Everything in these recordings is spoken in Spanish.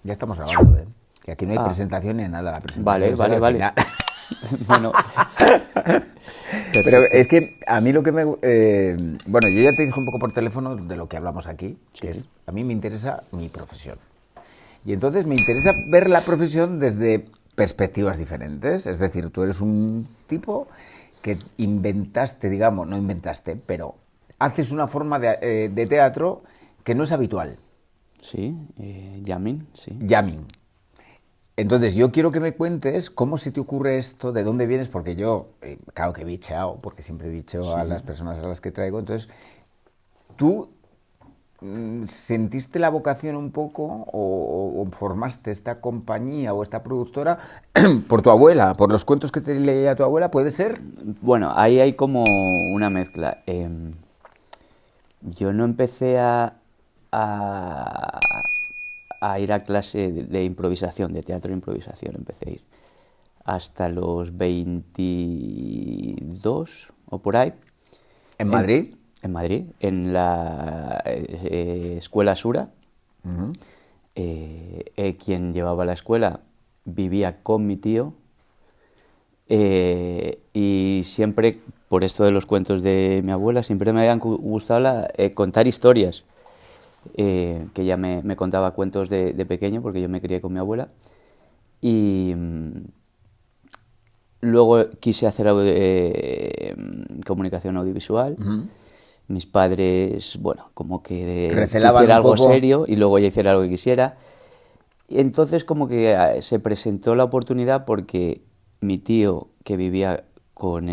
Ya estamos grabando, ¿eh? Que aquí no hay Ah, presentación ni nada, la vale, presentación será vale, al vale. final. Bueno, Pero perfecto. es que a mí lo que me... bueno, yo ya te dije un poco por teléfono de lo que hablamos aquí, que Sí, es, a mí me interesa mi profesión. Y entonces me interesa ver la profesión desde perspectivas diferentes. Es decir, tú eres un tipo que inventaste, digamos, no inventaste, pero haces una forma de teatro que no es habitual, sí, Yamin, sí. jamming. Entonces, yo quiero que me cuentes cómo se te ocurre esto, de dónde vienes, porque yo, claro que he bicheado, porque siempre bicheo a Sí. las personas a las que traigo. Entonces, ¿tú sentiste la vocación un poco o formaste esta compañía o esta productora por tu abuela, por los cuentos que te leía tu abuela? ¿Puede ser? Bueno, ahí hay como una mezcla. Yo no empecé a, a ir a clase de improvisación, de teatro de improvisación, empecé a ir hasta los 22 o por ahí, ¿En en, Madrid? en Madrid, en la Escuela Sura. Quien llevaba la escuela vivía con mi tío, y siempre, por esto de los cuentos de mi abuela, siempre me habían gustado contar historias. Que ella me contaba cuentos de pequeño, porque yo me crié con mi abuela. Y luego quise hacer comunicación audiovisual. Mis padres, bueno, como que Recelaban hiciera un algo poco. serio y luego ella hiciera algo que quisiera. Y entonces como que se presentó la oportunidad porque mi tío, que vivía con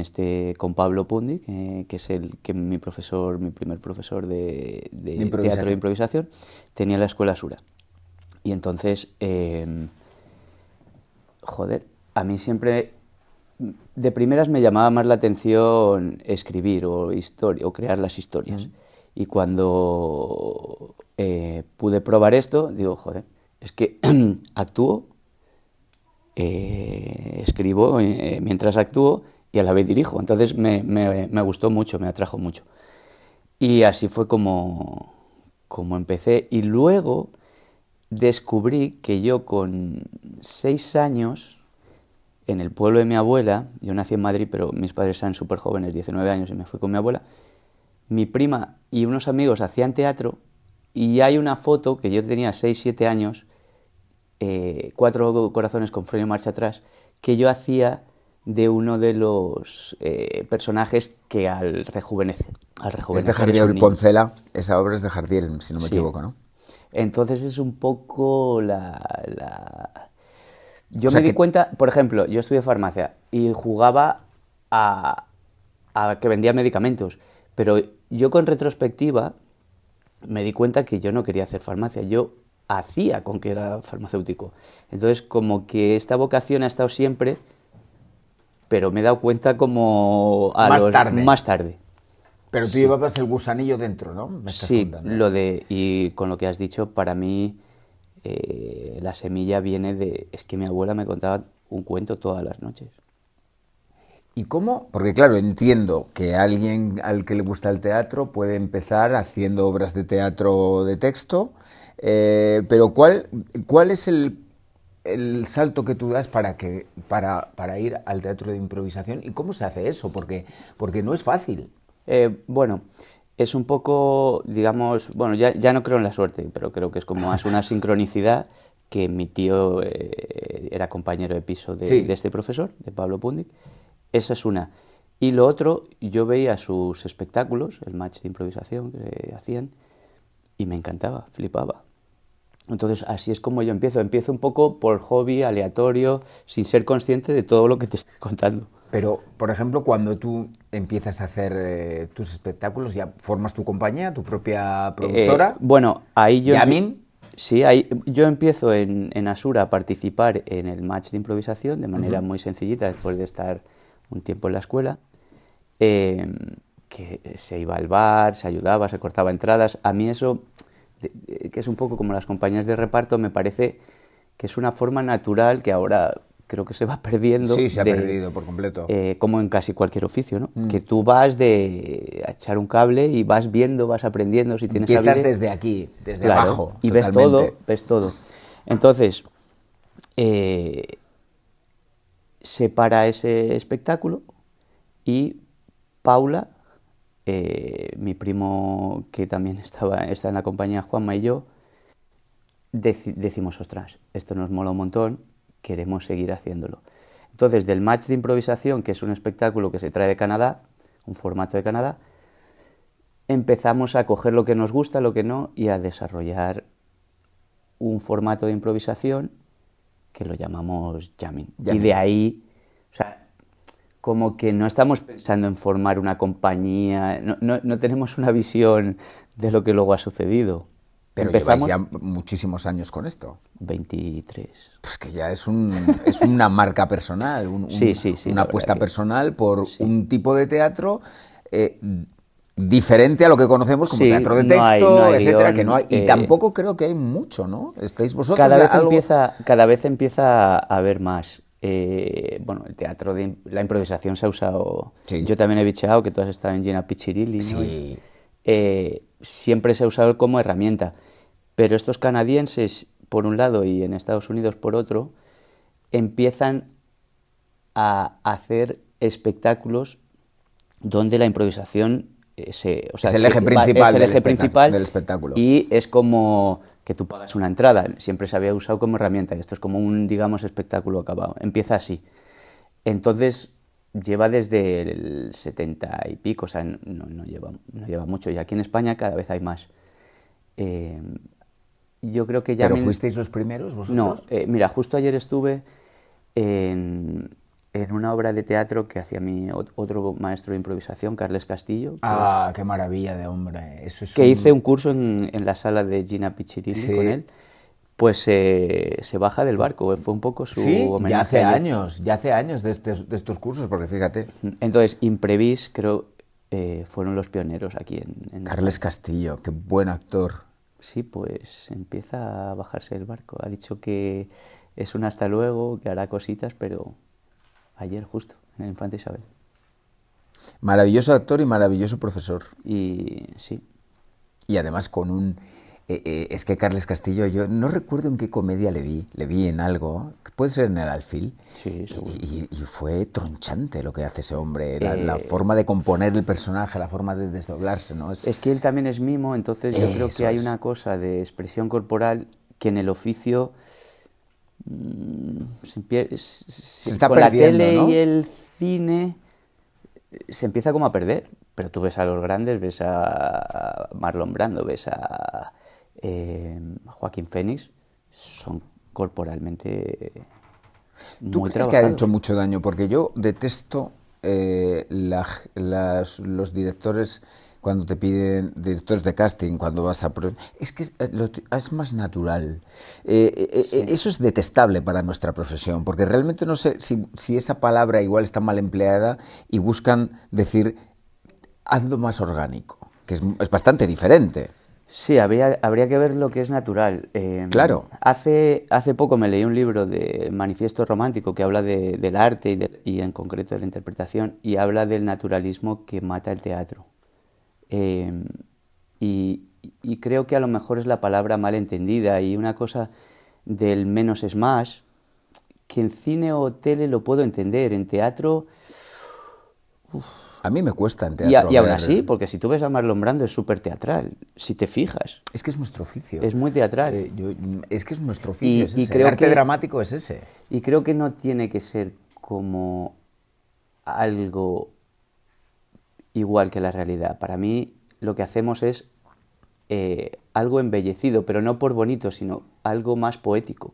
Pablo Pundi, que es mi profesor, mi primer profesor De de teatro de improvisación. improvisación, tenía la escuela Sura. Y entonces, joder, a mí siempre de primeras me llamaba más la atención escribir o crear las historias. Y cuando pude probar esto, digo, joder, es que actúo, escribo mientras actúo y a la vez dirijo. Entonces me gustó mucho, me atrajo mucho. Y así fue como empecé. Y luego descubrí que yo con 6 años, en el pueblo de mi abuela, yo nací en Madrid, pero mis padres eran súper jóvenes, 19 años, y me fui con mi abuela, mi prima y unos amigos hacían teatro, y hay una foto que yo tenía 6 7 años, Cuatro corazones con freno y marcha atrás, que yo hacía de uno de los personajes que al Es de rejuvenecer es un Jardiel niño. Poncela, esa obra es de Jardiel, si no me Sí. equivoco, ¿no? Entonces es un poco O Yo me sea di que cuenta, por ejemplo, yo estudié farmacia y jugaba a, a que vendía medicamentos, pero yo con retrospectiva me di cuenta que yo no quería hacer farmacia, yo hacía con que era farmacéutico. Entonces, como que esta vocación ha estado siempre, pero me he dado cuenta como a más los tarde. más tarde. Pero tú Sí, llevabas el gusanillo dentro, ¿no? Me estás sí, contando. y con lo que has dicho, para mí la semilla viene es que mi abuela me contaba un cuento todas las noches. ¿Y cómo? Porque claro, entiendo que alguien al que le gusta el teatro puede empezar haciendo obras de teatro de texto, pero ¿cuál es el salto que tú das para ir al teatro de improvisación y cómo se hace eso? Porque no es fácil. Bueno, es un poco, digamos, bueno, ya no creo en la suerte, pero creo que es como más una sincronicidad, que mi tío era compañero de piso de Sí. este profesor, de Pablo Pundic. Esa es una. Y lo otro, yo veía sus espectáculos, el match de improvisación que hacían, y me encantaba, flipaba. Entonces, así es como yo empiezo. Empiezo un poco por hobby, aleatorio, sin ser consciente de todo lo que te estoy contando. Pero, por ejemplo, cuando tú empiezas a hacer tus espectáculos, ya formas tu compañía, tu propia productora, Bueno, ahí Yamin. sí, ahí yo empiezo en Asura a participar en el match de improvisación de manera muy sencillita, después de estar un tiempo en la escuela, eh, que se iba al bar, se ayudaba, se cortaba entradas. A mí eso, que es un poco como las compañías de reparto, me parece que es una forma natural que ahora creo que se va perdiendo, Sí, se ha perdido por completo. como en casi cualquier oficio, ¿no? Que tú vas a echar un cable y vas viendo, vas aprendiendo si tienes Empiezas habilidad. desde aquí, desde Claro, abajo, y ves todo, totalmente. ves todo. Entonces, eh, se para ese espectáculo y Paula, mi primo que también está en la compañía, Juanma y yo, decimos, ostras, esto nos mola un montón, queremos seguir haciéndolo. Entonces, del match de improvisación, que es un espectáculo que se trae de Canadá, un formato de Canadá, empezamos a coger lo que nos gusta, lo que no, y a desarrollar un formato de improvisación que lo llamamos jamming. Y de ahí, o sea, como que no estamos pensando en formar una compañía, no tenemos una visión de lo que luego ha sucedido. Pero lleváis ya muchísimos años con esto. 23. Pues que ya es una marca personal, Sí, una apuesta personal por sí. un tipo de teatro diferente a lo que conocemos como Sí, teatro de no texto, hay etcétera, guión, que no hay, y tampoco creo que hay mucho, ¿no? ¿Estáis vosotros cada vez empieza a haber más. Bueno, el teatro de la improvisación se ha usado. Sí. Yo también he bicheado, que tú has estado en Gina Piccirilli, ¿no? Sí. Siempre se ha usado como herramienta. Pero estos canadienses, por un lado, y en Estados Unidos, por otro, empiezan a hacer espectáculos donde la improvisación es el eje principal, del espectáculo. Y es como que tú pagas una entrada. Siempre se había usado como herramienta. Y esto es como un, digamos, espectáculo acabado. Empieza así. Entonces, lleva desde el 70 y pico, o sea, no lleva mucho. Y aquí en España cada vez hay más. Yo creo que ya... ¿Pero fuisteis los primeros vosotros? No, mira, justo ayer estuve en una obra de teatro que hacía mi otro maestro de improvisación, Carles Castillo. Qué maravilla de hombre. Eso es hice un curso en la sala de Gina Piccirilli, sí, con él. Pues se baja del barco, fue un poco su homenaje. Ya hace años de estos cursos, porque fíjate. Entonces, Imprevis, creo, fueron los pioneros aquí en Carles España. Castillo, qué buen actor. Sí, pues empieza a bajarse del barco. Ha dicho que es un hasta luego, que hará cositas, pero ayer justo, en el Infante Isabel. Maravilloso actor y maravilloso profesor. Y sí. Y además con un... es que Carles Castillo, yo no recuerdo en qué comedia le vi en algo, puede ser en El Alfil, sí, seguro. Y fue tronchante lo que hace ese hombre, la forma de componer el personaje, la forma de desdoblarse, ¿no? Es que él también es mimo, entonces yo creo que hay una cosa de expresión corporal que en el oficio se está con perdiendo, la tele, ¿no? Y el cine se empieza como a perder, pero tú ves a los grandes, ves a Marlon Brando, ves a Joaquín Phoenix, son corporalmente ¿Tú muy crees trabajados. que ha hecho mucho daño? Porque yo detesto los directores cuando te piden, directores de casting, cuando vas a... Es que es más natural. Sí. Eso es detestable para nuestra profesión, porque realmente no sé si esa palabra igual está mal empleada y buscan decir, hazlo más orgánico, que es bastante diferente. Sí, habría que ver lo que es natural. Claro. Hace poco me leí un libro de Manifiesto Romántico que habla del arte y en concreto de la interpretación, y habla del naturalismo que mata el teatro. Y creo que a lo mejor es la palabra mal entendida, y una cosa del menos es más, que en cine o tele lo puedo entender, en teatro... A mí me cuesta en teatro. Y aún así, porque si tú ves a Marlon Brando es súper teatral, si te fijas. Es que es nuestro oficio. Es muy teatral. Es que es nuestro oficio, es ese. Creo El arte dramático es ese. Y creo que no tiene que ser como algo igual que la realidad. Para mí lo que hacemos es algo embellecido, pero no por bonito, sino algo más poético.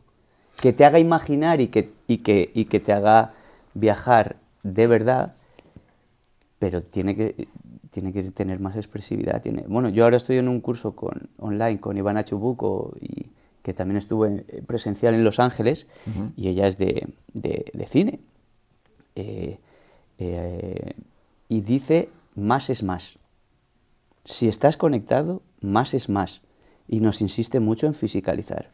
Que te haga imaginar y que te haga viajar de verdad, pero tiene que tener más expresividad. Bueno, yo ahora estoy en un curso online con Ivana Chubuco, que también estuve presencial en Los Ángeles, y ella es de cine. Y dice, más es más. Si estás conectado, más es más. Y nos insiste mucho en fisicalizar.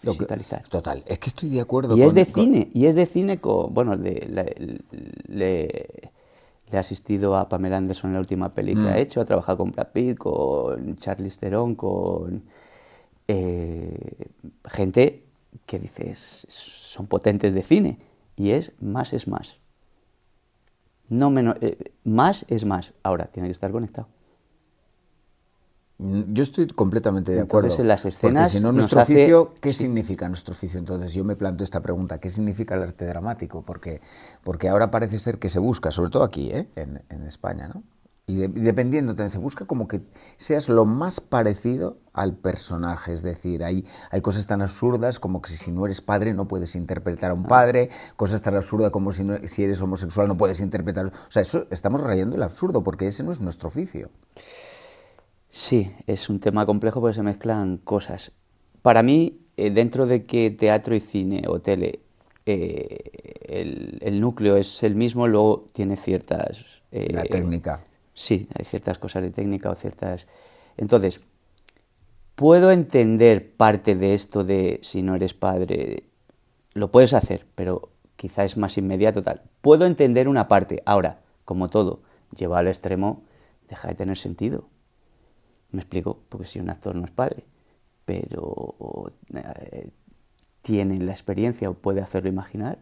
Total, es que estoy de acuerdo. Y es de cine con... Bueno, le he asistido a Pamela Anderson en la última peli que ha hecho, ha trabajado con Brad Pitt, con Charlize Theron, con gente que dices, son potentes de cine, y es más es más. No menos, más es más. Ahora, tiene que estar conectado. Yo estoy completamente de Entonces, acuerdo, en las porque si escenas no, nos nuestro hace... oficio, ¿qué Sí, significa nuestro oficio? Entonces yo me planteo esta pregunta, ¿qué significa el arte dramático? Porque ahora parece ser que se busca, sobre todo aquí, en España, ¿no? Y dependiendo, también se busca como que seas lo más parecido al personaje, es decir, hay cosas tan absurdas como que si no eres padre no puedes interpretar a un padre, cosas tan absurdas como si eres homosexual no puedes interpretar... O sea, eso estamos rayando el absurdo, porque ese no es nuestro oficio. sí, es un tema complejo porque se mezclan cosas. Para mí, dentro de que teatro y cine o tele, el núcleo es el mismo, luego tiene ciertas... La técnica. sí, hay ciertas cosas de técnica o ciertas... Entonces, puedo entender parte de esto de si no eres padre, lo puedes hacer, pero quizá es más inmediato tal. Puedo entender una parte. Ahora, como todo, lleva al extremo, deja de tener sentido. ¿Me explico? Porque si un actor no es padre, pero tiene la experiencia o puede hacerlo imaginar.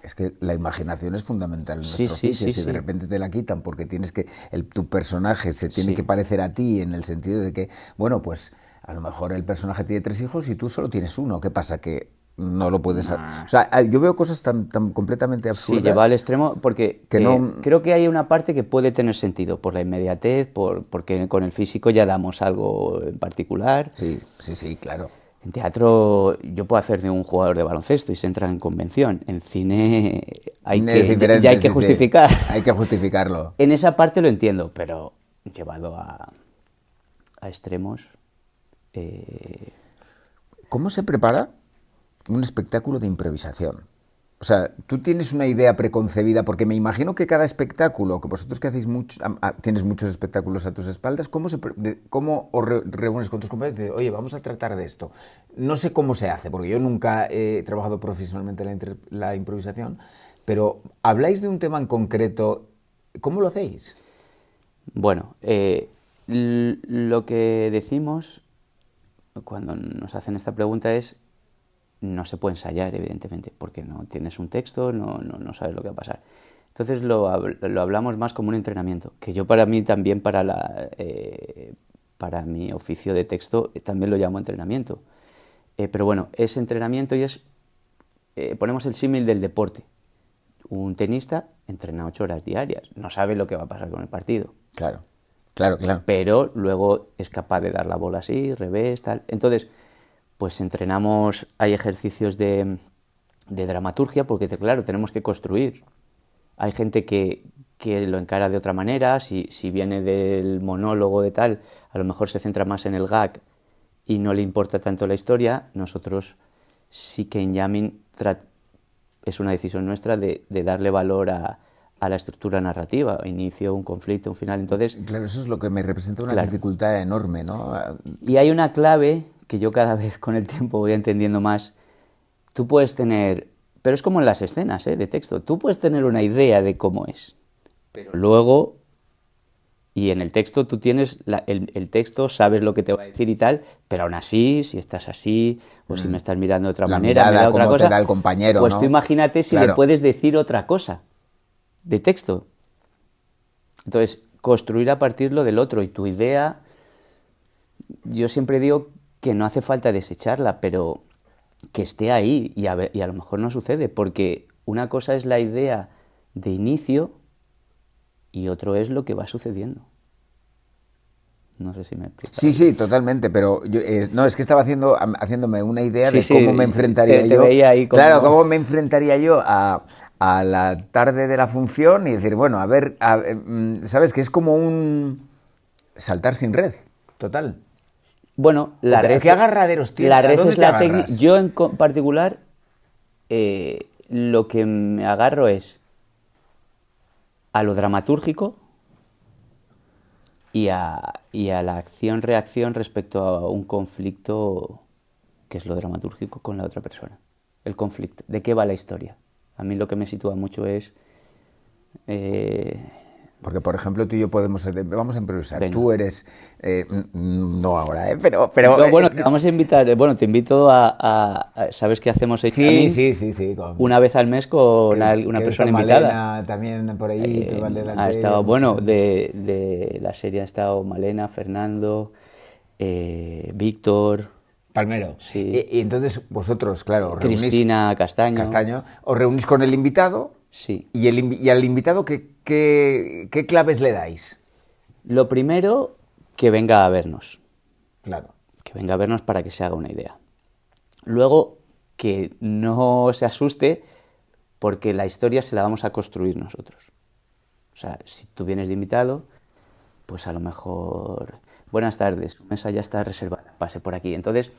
Es que la imaginación es fundamental en Sí, nuestro sí, oficio. sí, Si de sí. repente te la quitan porque tienes que tu personaje se tiene que Sí. parecer a ti en el sentido de que, bueno, pues a lo mejor el personaje tiene 3 hijos y tú solo tienes uno. ¿Qué pasa? Que no lo puedes... O Nah. sea, yo veo cosas tan completamente Sí, lleva al absurdas extremo porque que no... creo que hay una parte que puede tener sentido por la inmediatez, porque con el físico ya damos algo en particular. Sí, sí, sí, claro. En teatro yo puedo hacer de un jugador de baloncesto y se entra en convención. En cine Es ya hay diferente, que sí, sí. justificar. Hay que justificarlo. En esa parte lo entiendo, pero llevado a extremos. eh, ¿Cómo se prepara un espectáculo de improvisación? O sea, tú tienes una idea preconcebida, porque me imagino que cada espectáculo, que vosotros que hacéis tienes muchos espectáculos a tus espaldas, ¿cómo os reúnes con tus compañeros y dices, oye, vamos a tratar de esto? No sé cómo se hace, porque yo nunca he trabajado profesionalmente la improvisación, pero habláis de un tema en concreto, ¿cómo lo hacéis? bueno, lo que decimos cuando nos hacen esta pregunta es no se puede ensayar, evidentemente, porque no tienes un texto, no sabes lo que va a pasar. Entonces lo hablamos más como un entrenamiento, que yo para mí también, para mi oficio de texto, también lo llamo entrenamiento. Pero bueno, es entrenamiento y ponemos el símil del deporte. Un tenista entrena 8 horas diarias, no sabe lo que va a pasar con el partido, Claro, claro, claro. pero luego es capaz de dar la bola así, revés, tal. Entonces, pues entrenamos, hay ejercicios de dramaturgia, porque claro, tenemos que construir. Hay gente que lo encara de otra manera, si viene del monólogo de tal, a lo mejor se centra más en el gag y no le importa tanto la historia. Nosotros sí que en Yamin es una decisión nuestra de darle valor a la estructura narrativa, inicio, un conflicto, un final. Entonces, Claro, eso es lo que me representa una claro. dificultad enorme, ¿no? Y hay una clave que yo cada vez con el tiempo voy entendiendo más. Tú puedes tener, pero es como en las escenas de texto, tú puedes tener una idea de cómo es, pero luego, y en el texto tú tienes el texto, sabes lo que te va a decir y tal, pero aún así, si estás así, o si me estás mirando de otra La manera, me mirada, da otra cómo te da cosa, el compañero, pues tú ¿no? imagínate si le Claro. puedes decir otra cosa de texto. Entonces, construir a partir lo del otro y tu idea, yo siempre digo que no hace falta desecharla, pero que esté ahí y a lo mejor no sucede, porque una cosa es la idea de inicio y otro es lo que va sucediendo. No sé si me he Sí, explicado bien. sí, totalmente, pero no, es que estaba haciéndome una idea Sí, de cómo me sí, enfrentaría te yo, veía ahí claro, como... cómo me enfrentaría yo a la tarde de la función y decir, bueno, a ver, ¿sabes? Que es como un saltar sin red, total. Bueno, ¿O qué agarraderos la tiene? ¿A red dónde es te la técnica. agarras? Yo en particular, lo que me agarro es a lo dramatúrgico y a la acción-reacción respecto a un conflicto que es lo dramatúrgico con la otra persona. El conflicto. ¿De qué va la historia? A mí lo que me sitúa mucho es... eh, Porque, por ejemplo, tú y yo vamos a improvisar. Venga. Tú eres, no ahora, No, bueno, te vamos a invitar, bueno, te invito ¿sabes qué hacemos en sí, Jamming? sí, sí, sí, Una vez al mes con una que está persona invitada. Malena también por ahí, tú Malena Ha Altero, estado, mucha bueno, gente. de la serie ha estado Malena, Fernando, Víctor, Palmero. sí, Y entonces vosotros, claro, os reunís, Cristina Castaño, Castaño, os reunís con el invitado sí. y al invitado, ¿qué claves le dais? Lo primero, que venga a vernos, Claro. que venga a vernos para que se haga una idea. Luego, que no se asuste porque la historia se la vamos a construir nosotros. O sea, si tú vienes de invitado, pues a lo mejor, buenas tardes, su mesa ya está reservada, pase por aquí. Entonces,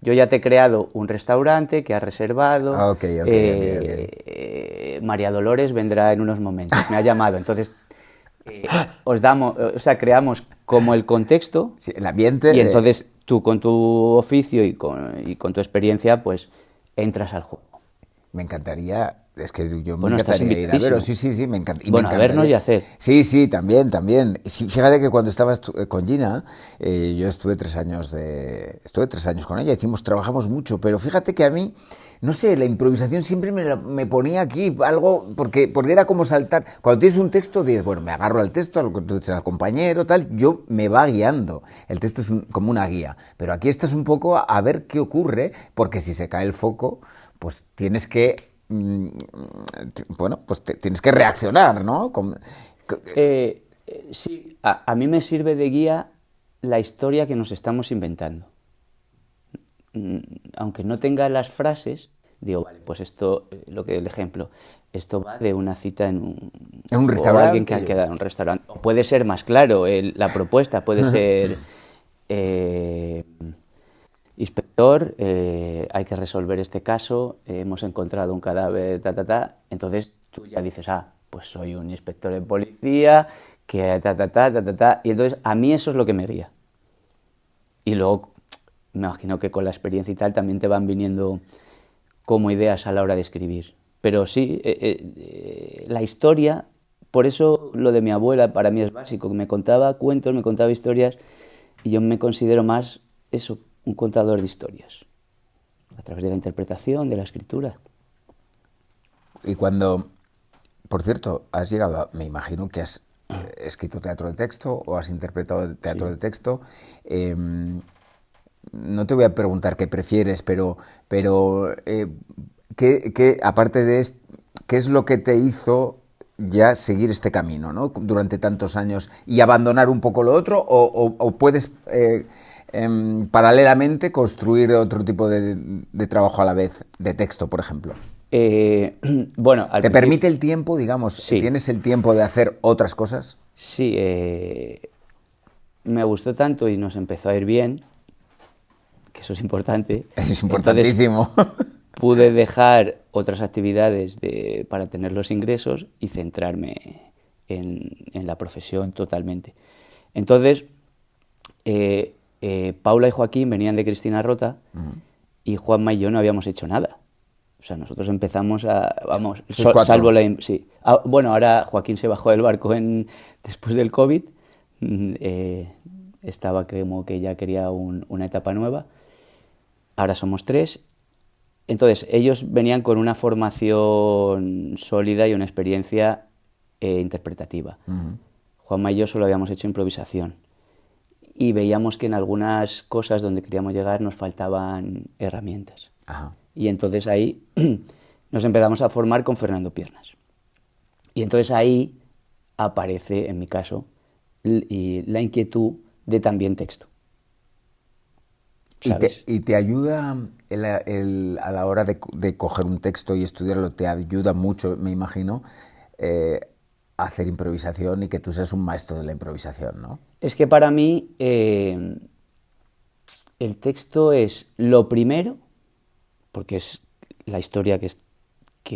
yo ya te he creado un restaurante que has reservado, Ok, ok, ok, ok. María Dolores vendrá en unos momentos, me ha llamado. Entonces, os damos, o sea, creamos como el contexto Sí, el ambiente, y entonces tú con tu oficio y con tu experiencia, pues entras al juego. me encantaría, es que yo me Bueno, estás encantaría ir a veros, invitadísimo. sí, sí, sí, y me Bueno, a vernos y encantaría. a hacer. Sí, sí, también, también. Sí, fíjate que cuando estabas con Gina, yo estuve 3 años con ella, trabajamos mucho, pero fíjate que a mí, no sé, la improvisación siempre me ponía aquí algo, porque era como saltar. Cuando tienes un texto, dices, bueno, me agarro al texto, al compañero, tal, yo me va guiando. El texto es como una guía, pero aquí estás un poco a ver qué ocurre, porque si se cae el foco, pues tienes que bueno, pues tienes que reaccionar, ¿no? Sí, a mí me sirve de guía la historia que nos estamos inventando. Mm, Aunque no tenga las frases, digo, vale, pues esto, lo que el ejemplo, esto va de una cita En un o alguien que restaurante, ha yo. quedado en un restaurante. O puede ser más claro, la propuesta puede ser, eh, inspector, hay que resolver este caso, hemos encontrado un cadáver, ta, ta, ta. Entonces tú ya dices, pues soy un inspector de policía, que ta, ta, ta, ta, ta, ta. Y entonces a mí eso es lo que me guía. Y luego me imagino que con la experiencia y tal también te van viniendo como ideas a la hora de escribir. Pero sí, la historia, por eso lo de mi abuela para mí es básico, me contaba cuentos, me contaba historias y yo me considero más eso, un contador de historias, a través de la interpretación, de la escritura. Y cuando, por cierto, me imagino que has escrito teatro de texto o has interpretado teatro Sí. de texto. eh, no te voy a preguntar qué prefieres, pero aparte de esto, ¿qué es lo que te hizo ya seguir este camino, ¿no? Durante tantos años y abandonar un poco lo otro? ¿O puedes paralelamente construir otro tipo de trabajo a la vez, de texto, por ejemplo? Eh, bueno, al ¿Te principio, permite el tiempo, digamos, sí, tienes el tiempo de hacer otras cosas? sí, me gustó tanto y nos empezó a ir bien, que eso es importante. Es Entonces importantísimo. pude dejar otras actividades para tener los ingresos y centrarme en la profesión totalmente. Entonces, Paula y Joaquín venían de Cristina Rota y Juanma y yo no habíamos hecho nada. O sea, nosotros empezamos vamos, Sois cuatro. salvo sí. Bueno, ahora Joaquín se bajó del barco después del COVID, mm, eh, estaba como que ya quería una etapa nueva. Ahora somos tres. Entonces, ellos venían con una formación sólida y una experiencia interpretativa. Juanma y yo solo habíamos hecho improvisación. Y veíamos que en algunas cosas donde queríamos llegar nos faltaban herramientas. Ajá. Y entonces ahí nos empezamos a formar con Fernando Piernas. Y entonces ahí aparece, en mi caso, y la inquietud de también texto, ¿sabes? Y te ayuda a la hora de coger un texto y estudiarlo, te ayuda mucho, me imagino, a hacer improvisación y que tú seas un maestro de la improvisación, ¿no? Es que para mí el texto es lo primero, porque es la historia que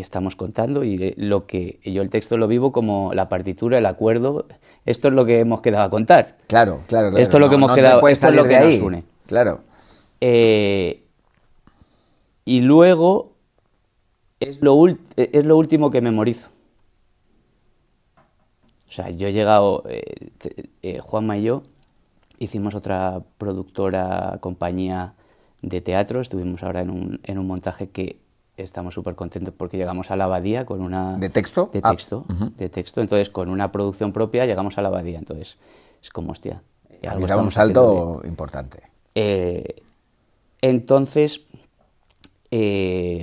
estamos contando y lo que yo el texto lo vivo como la partitura, el acuerdo. Esto es lo que hemos quedado a contar. Claro, claro, claro. Esto es lo que No, hemos no te quedado, puedes esto es salir lo de que nos ahí. une. Claro. Eh, y luego es lo último que memorizo. O sea, yo he llegado, Juanma y yo hicimos otra productora, compañía de teatro, estuvimos ahora en un montaje que estamos súper contentos porque llegamos a la Abadía con una... ¿De texto? De Ah, texto, ujú. de texto, entonces con una producción propia llegamos a la Abadía, entonces es como, hostia, algo Habéis dado un estamos haciendo bien. salto importante. Eh, entonces,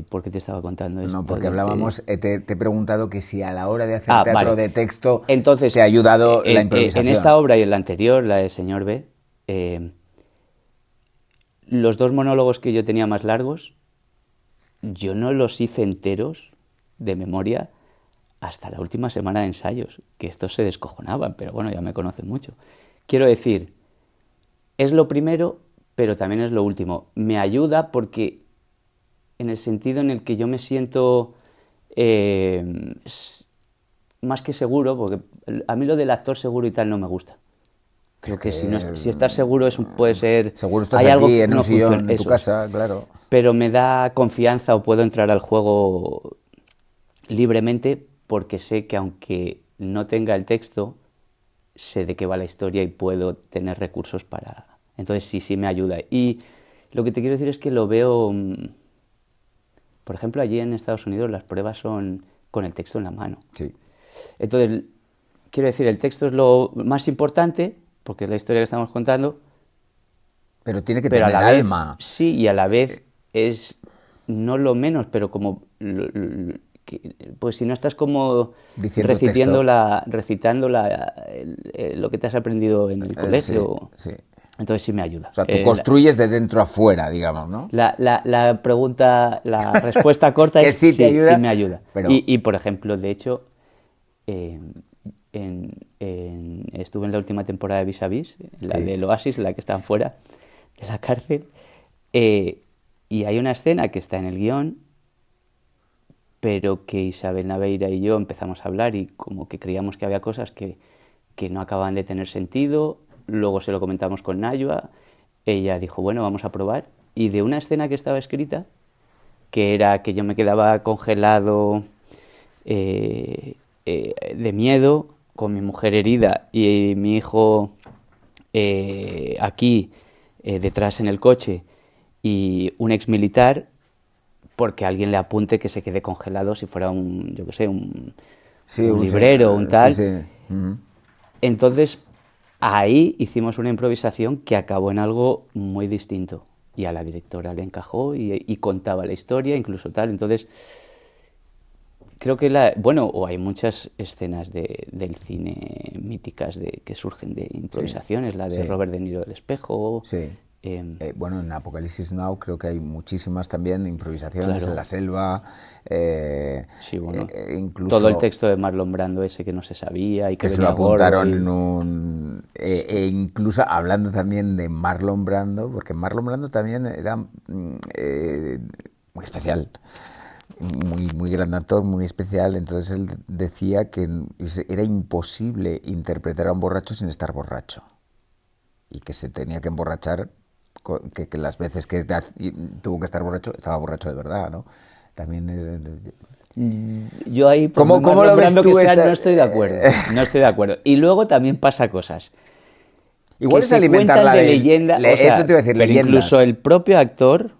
¿por qué te estaba contando No, esto porque de hablábamos, te he preguntado que si a la hora de hacer Ah, teatro vale. de texto te Entonces, ha ayudado la en esta improvisación. obra y en la anterior, la de Señor B, los dos monólogos que yo tenía más largos, yo no los hice enteros de memoria hasta la última semana de ensayos, que estos se descojonaban, pero bueno, ya me conocen mucho. Quiero decir, es lo primero, pero también es lo último. Me ayuda porque en el sentido en el que yo me siento más que seguro, porque a mí lo del actor seguro y tal no me gusta. Es Creo que si, no que si estás seguro puede ser... seguro estás Hay algo aquí que en un no funciona, sillón en tu eso es. casa, claro. Pero me da confianza o puedo entrar al juego libremente porque sé que aunque no tenga el texto, sé de qué va la historia y puedo tener recursos para... Entonces sí, sí me ayuda. Y lo que te quiero decir es que lo veo... Por ejemplo, allí en Estados Unidos las pruebas son con el texto en la mano. Sí. Entonces, quiero decir, el texto es lo más importante, porque es la historia que estamos contando, Pero tiene que pero a tener la vez, alma. sí, y a la vez es no lo menos, pero como, pues si no estás como Diciendo texto. recitando lo que te has aprendido en el Sí, colegio, sí. entonces sí me O ayuda. sea, tú construyes de dentro a fuera, digamos, ¿no? La pregunta, la respuesta corta Que es sí te sí, sí ayuda, me ayuda. pero Y por ejemplo, de hecho, eh, estuve en la última temporada de Vis a Vis, la sí. del Oasis, la que están fuera de la cárcel, y hay una escena que está en el guión, pero que Isabel Naveira y yo empezamos a hablar y como que creíamos que había cosas que no acababan de tener sentido, luego se lo comentamos con Nayua, ella dijo, bueno, vamos a probar, y de una escena que estaba escrita, que era que yo me quedaba congelado de miedo, con mi mujer herida y mi hijo aquí detrás en el coche y un ex militar porque alguien le apunte que se quede congelado si fuera un, yo qué sé, Sí, un librero o un sí, tal. sí. Ujú. Entonces, ahí hicimos una improvisación que acabó en algo muy distinto. Y a la directora le encajó y contaba la historia, incluso tal. Entonces, creo que bueno, o hay muchas escenas del cine míticas que surgen de Sí, improvisaciones, la de sí, Robert De Niro del espejo, sí. eh, Bueno, en Apocalipsis Now creo que hay muchísimas también improvisaciones en la claro, selva, sí, bueno, todo el incluso texto de Marlon Brando ese que no se sabía y que que se lo venía gordo apuntaron y... en un... incluso hablando también de Marlon Brando, porque Marlon Brando también era muy especial, muy gran actor, muy especial, entonces él decía que era imposible interpretar a un borracho sin estar borracho y que se tenía que emborrachar, que las veces que tuvo que estar borracho, estaba borracho de verdad, ¿no? También es... Yo ahí, por muy ¿Cómo lo Marlon ves Brando que tú sea, esta? no estoy de acuerdo. No estoy de acuerdo. Y luego también pasa cosas que Igual es se alimentar cuentan la de leyenda, o eso te sea, iba a decir, pero incluso leyendas. el propio actor,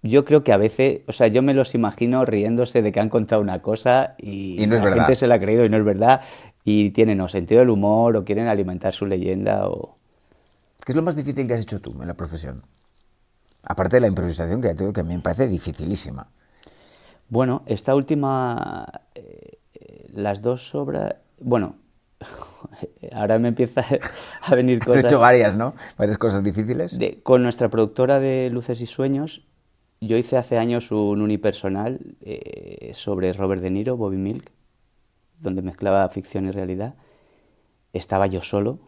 yo creo que a veces, o sea, yo me los imagino riéndose de que han contado una cosa Y y no es la gente verdad. se la ha creído y no es verdad, y tienen o sentido del humor o quieren alimentar su leyenda o... ¿Qué es lo más difícil que has hecho tú en la profesión? Aparte de la improvisación, que ya te digo que a mí me parece dificilísima. Bueno, esta última, las dos obras, bueno, ahora me empieza a venir Has hecho cosas. varias, ¿no? Varias cosas difíciles. Con nuestra productora de Luces y Sueños, yo hice hace años un unipersonal sobre Robert De Niro, Bobby Milk, donde mezclaba ficción y realidad. Estaba yo solo.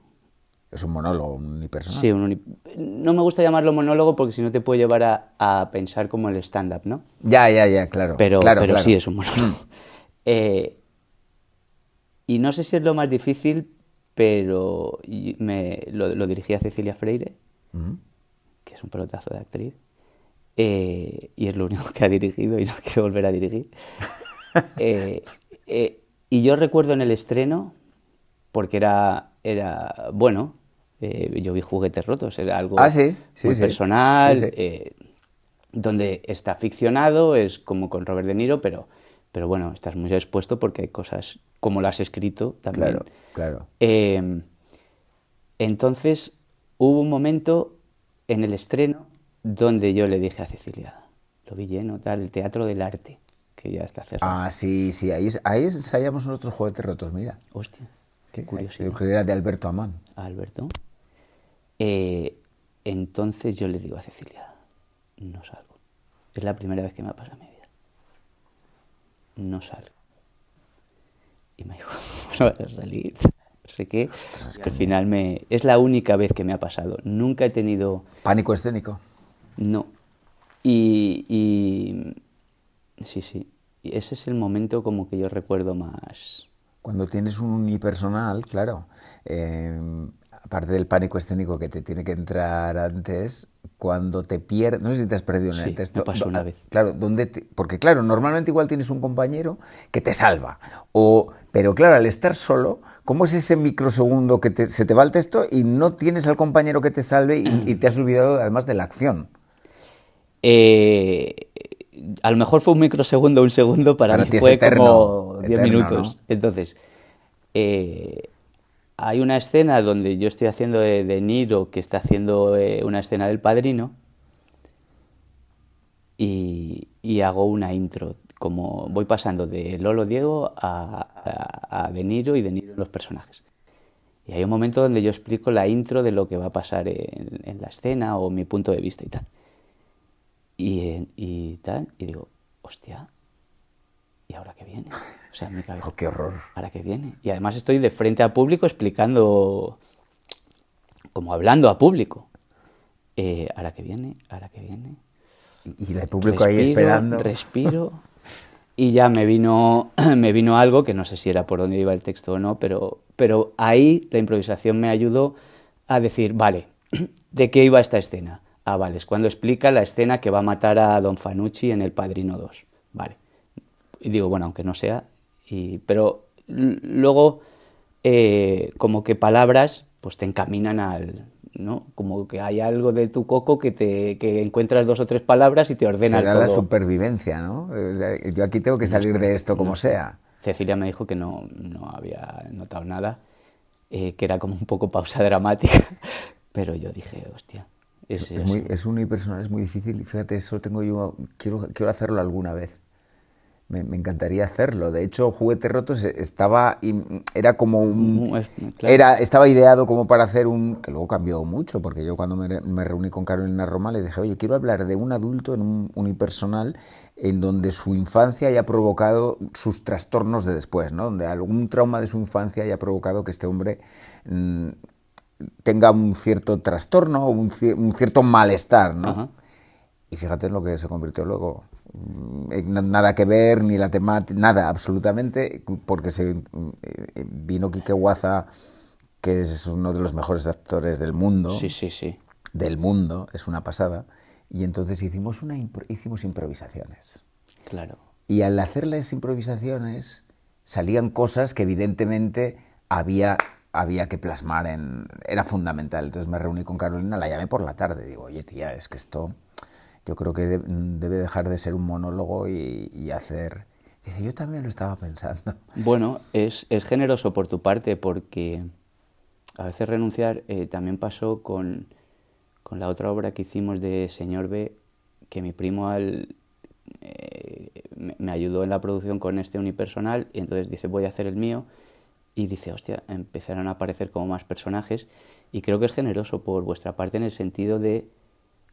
Es un monólogo Sí, unipersonal. no me gusta llamarlo monólogo porque si no te puede llevar a pensar como el stand-up, ¿no? Ya, claro, claro, Pero sí claro. es un monólogo. Mm. Y no sé si es lo más difícil, pero lo dirigí a Cecilia Freire, Mm. que es un pelotazo de actriz. Y es lo único que ha dirigido y no quiero volver a dirigir. Eh, eh, Y yo recuerdo en el estreno, porque bueno, yo vi Juguetes Rotos, era Ah, algo sí, sí, muy sí, sí, personal, sí. donde está ficcionado, es como con Robert De Niro, pero bueno, estás muy expuesto porque hay cosas como las has escrito también. Claro, claro. Eh, entonces hubo un momento en el estreno donde yo le dije a Cecilia, lo vi lleno, tal, el Teatro del Arte, que ya está cerrado. Ah, sí, sí, ahí ensayamos nosotros Juguetes Rotos, mira. Hostia, qué Sí, creo curiosidad. que era de Alberto Amán. Alberto. Eh, entonces yo le digo a Cecilia, no salgo. Es la primera vez que me ha pasado en mi vida. No salgo. Y me dijo, no vas a salir. No sé qué. Ostras, Y qué al miedo. final es la única vez que me ha pasado. Nunca he tenido... Pánico escénico. No. Y sí, sí. Y ese es el momento como que yo recuerdo más... Cuando tienes un unipersonal, claro, aparte del pánico escénico que te tiene que entrar antes, cuando te pierdes, no sé si te has perdido en el Sí, me texto, pasó una vez. claro, porque claro, normalmente igual tienes un compañero que te salva, pero claro, al estar solo, ¿cómo es ese microsegundo que se te va el texto y no tienes al compañero que te salve y te has olvidado además de la acción? Eh, a lo mejor fue un microsegundo, un segundo, para Para mí ti es fue eterno, como 10 eterno, ¿no? minutos. Entonces, eh, hay una escena donde yo estoy haciendo de Niro, que está haciendo una escena del Padrino, y hago una intro, como voy pasando de Lolo Diego a De Niro y De Niro en los personajes. Y hay un momento donde yo explico la intro de lo que va a pasar en la escena o mi punto de vista y tal. Y tal, y digo, hostia, ¿y ahora qué viene? O sea, en mi cabeza, Oh, qué horror. ¿ahora qué viene? Y además estoy de frente a público explicando, como hablando a público. ¿Ahora qué viene? ¿Ahora qué viene? Y el público ahí Respiro, esperando. respiro. Y ya me vino algo, que no sé si era por dónde iba el texto o no, pero ahí la improvisación me ayudó a decir, vale, ¿de qué iba esta escena? Ah, vale, es cuando explica la escena que va a matar a Don Fanucci en El Padrino 2. Vale. Y digo, bueno, aunque no sea, pero luego como que palabras pues te encaminan al, ¿no? Como que hay algo de tu coco que encuentras dos o tres palabras y te ordena Será la todo. supervivencia, ¿no? O sea, yo aquí tengo que No salir sé, de esto no como sé. sea. Cecilia me dijo que no había notado nada, que era como un poco pausa dramática, pero yo dije, hostia, es eso. Es unipersonal, es muy difícil. Y fíjate, eso tengo yo, quiero hacerlo alguna vez. Me encantaría hacerlo. De hecho, Juguetes Rotos era como Claro. estaba ideado como para hacer que luego cambió mucho, porque yo cuando me reuní con Carolina Roma le dije, oye, quiero hablar de un adulto en un unipersonal en donde su infancia haya provocado sus trastornos de después, ¿no? Donde algún trauma de su infancia haya provocado que este hombre mmm, tenga un cierto trastorno, un cierto malestar, ¿no? Ajá. Y fíjate en lo que se convirtió luego. Nada que ver, ni la temática, nada, absolutamente, porque vino Quique Huaza, que es uno de los mejores actores Sí, mundo, sí, sí, del mundo, es una pasada, y entonces hicimos improvisaciones. claro. Y al hacer las improvisaciones salían cosas que evidentemente había que plasmar era fundamental. Entonces me reuní con Carolina, la llamé por la tarde, digo, oye tía, es que esto yo creo que debe dejar de ser un monólogo y hacer... Dice, yo también lo estaba pensando. Bueno, es generoso por tu parte porque a veces renunciar también pasó con la otra obra que hicimos de Señor B, que mi primo me ayudó en la producción con este unipersonal y entonces dice voy a hacer el mío y dice hostia, empezaron a aparecer como más personajes y creo que es generoso por vuestra parte en el sentido de,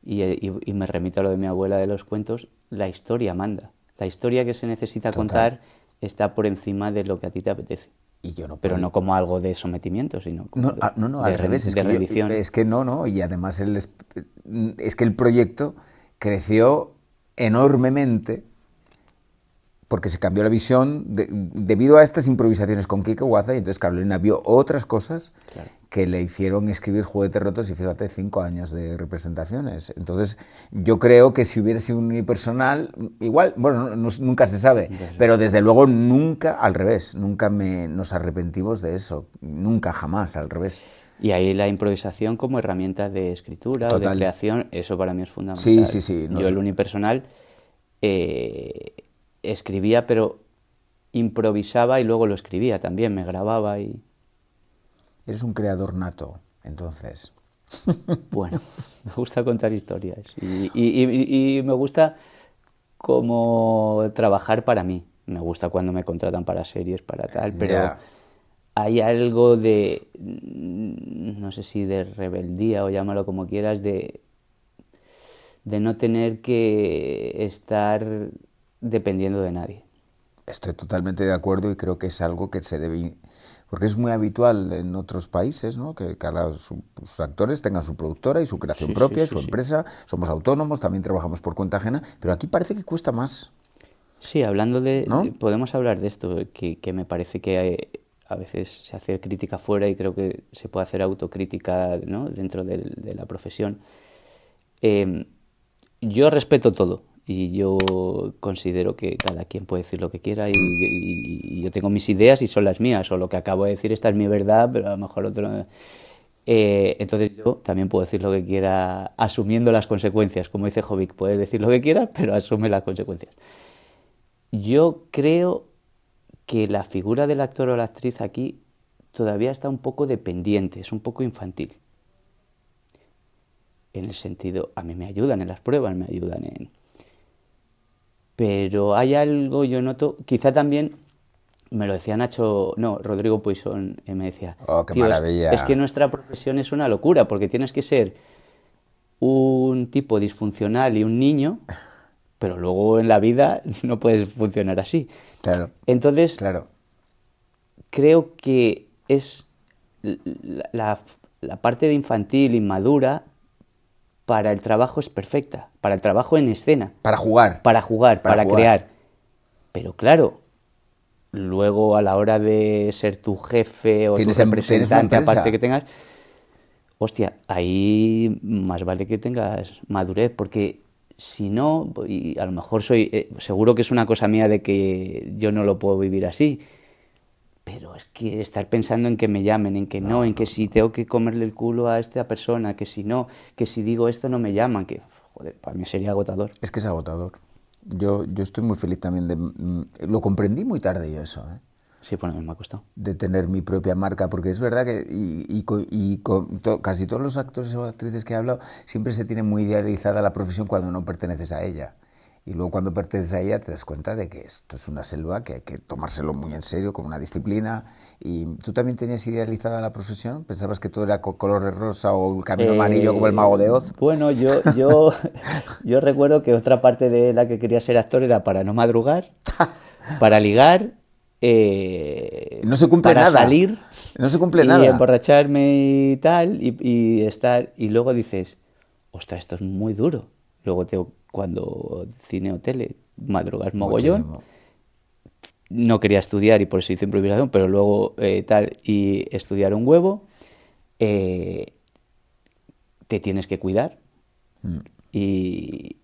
y me remito a lo de mi abuela de los cuentos, la historia manda. La historia que se necesita Total. contar está por encima de lo que a ti te apetece. Y yo no Pero podía... no como algo de sometimiento, sino como No, no, no, al revés, de rendición. es que no, no, y además es que el proyecto creció enormemente porque se cambió la visión debido a estas improvisaciones con Kike Guaza, y entonces Carolina vio otras cosas Claro. que le hicieron escribir Juguetes Rotos, y fíjate, 5 años de representaciones. Entonces, yo creo que si hubiera sido un unipersonal, igual, bueno, nunca se sabe, Entonces, pero desde luego nunca, al revés, nunca nos arrepentimos de eso, nunca, jamás, al revés. y ahí la improvisación como herramienta de escritura o de Total. creación, eso para mí es Sí, fundamental. sí, sí. Yo el unipersonal eh, escribía, pero improvisaba y luego lo escribía también, me grababa y Eres un creador nato, entonces. bueno, me gusta contar historias y me gusta como trabajar para mí. Me gusta cuando me contratan para series, para tal, pero Ya. hay algo de, no sé si de rebeldía o llámalo como quieras, de no tener que estar dependiendo de nadie. Estoy totalmente de acuerdo, y creo que es algo que se debe, porque es muy habitual en otros países, ¿no? Que sus actores tengan su productora y su creación Sí, sí, propia y sí, su sí. empresa. Somos autónomos, también trabajamos por cuenta ajena, pero aquí parece que cuesta más, Sí, hablando ¿no? podemos hablar de esto, que me parece que a veces se hace crítica fuera y creo que se puede hacer autocrítica, ¿no? Dentro de la profesión. Eh, yo respeto todo y yo considero que cada quien puede decir lo que quiera y yo tengo mis ideas y son las mías, o lo que acabo de decir, esta es mi verdad, pero a lo mejor otro... entonces yo también puedo decir lo que quiera asumiendo las consecuencias. Como dice Jovic, puedes decir lo que quieras, pero asume las consecuencias. Yo creo que la figura del actor o la actriz aquí todavía está un poco dependiente, es un poco infantil. En el sentido, a mí me ayudan en las pruebas, me ayudan en... Pero hay algo, yo noto, quizá también, me lo decía Nacho, no, Rodrigo Puisón, me decía, Oh, qué tío, es que maravilla. nuestra profesión es una locura, porque tienes que ser un tipo disfuncional y un niño, pero luego en la vida no puedes funcionar así. Claro, Entonces, claro. creo que es la parte de infantil, inmadura, para el trabajo es perfecta, para el trabajo en escena, Para jugar, para jugar, para para jugar. crear. Pero claro, luego a la hora de ser tu jefe o tu Tienes una representante, aparte que empresa. tengas, hostia, ahí más vale que tengas madurez, porque si no, y a lo mejor seguro que es una cosa mía de que yo no lo puedo vivir así, pero es que estar pensando en que me llamen, en que no, No, en que no, si no. tengo que comerle el culo a esta persona, que si no, que si digo esto no me llaman, que, joder, para mí sería agotador. Es que es agotador. Yo estoy muy feliz también lo comprendí muy tarde yo eso, ¿eh? Sí, bueno, a mí me ha costado. De tener mi propia marca, porque es verdad que casi todos los actores o actrices que he hablado siempre se tiene muy idealizada la profesión cuando no perteneces a ella. Y luego cuando perteneces a ella te das cuenta de que esto es una selva, que hay que tomárselo muy en serio, con una disciplina. ¿Y tú también tenías idealizada la profesión? ¿Pensabas que todo era color de rosa o el camino amarillo como el mago de Oz? Bueno, yo recuerdo que otra parte de la que quería ser actor era para no madrugar, para ligar, No se cumple para nada. salir No se cumple y nada. emborracharme y tal, y estar, y luego dices, ostras, esto es muy duro. Luego cuando cine o tele, madrugar mogollón, Muchísimo. no quería estudiar y por eso hice improvisación, pero luego tal, y estudiar un huevo, eh, te tienes que cuidar y,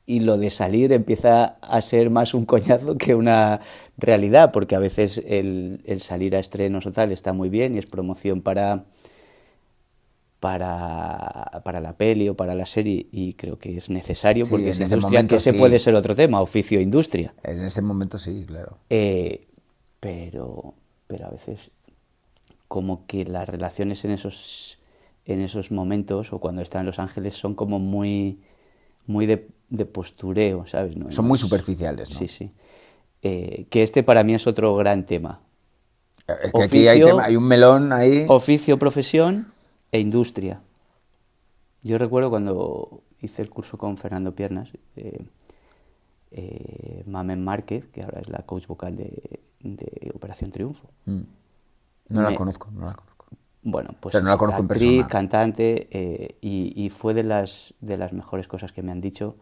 y lo de salir empieza a ser más un coñazo que una realidad, porque a veces el salir a estrenos o tal está muy bien y es promoción para la peli o para la serie y creo que es necesario Sí, porque en es ese industria, que momento ese puede sí. ser otro tema, oficio e industria. En ese momento sí, claro. Eh, pero a veces como que las relaciones en esos momentos o cuando está en Los Ángeles son como muy de postureo, ¿sabes? No, Son no muy es... superficiales, Sí, ¿no? sí. Que este para mí es otro gran tema. Es que aquí hay Oficio, un melón ahí. oficio, profesión e industria. Yo recuerdo cuando hice el curso con Fernando Piernas, Mamen Márquez, que ahora es la coach vocal de Operación Triunfo. No la Me, conozco, no la conozco. bueno, O sea, pues no la es conozco en actriz, persona. cantante, y fue de las mejores cosas que me han dicho.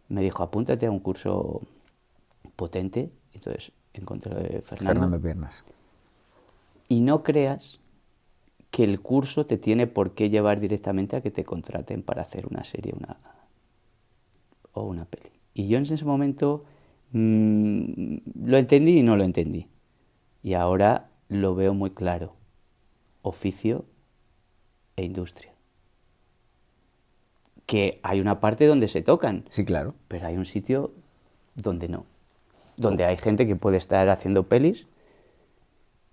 Me dijo, apúntate a un curso potente. Entonces encontré Fernando. Fernando Piernas. Y no creas que el curso te tiene por qué llevar directamente a que te contraten para hacer una serie o una peli. Y yo en ese momento lo entendí y no lo entendí. Y ahora lo veo muy claro. Oficio e industria. Que hay una parte donde se tocan, Sí, claro. pero hay un sitio donde no. Donde hay gente que puede estar haciendo pelis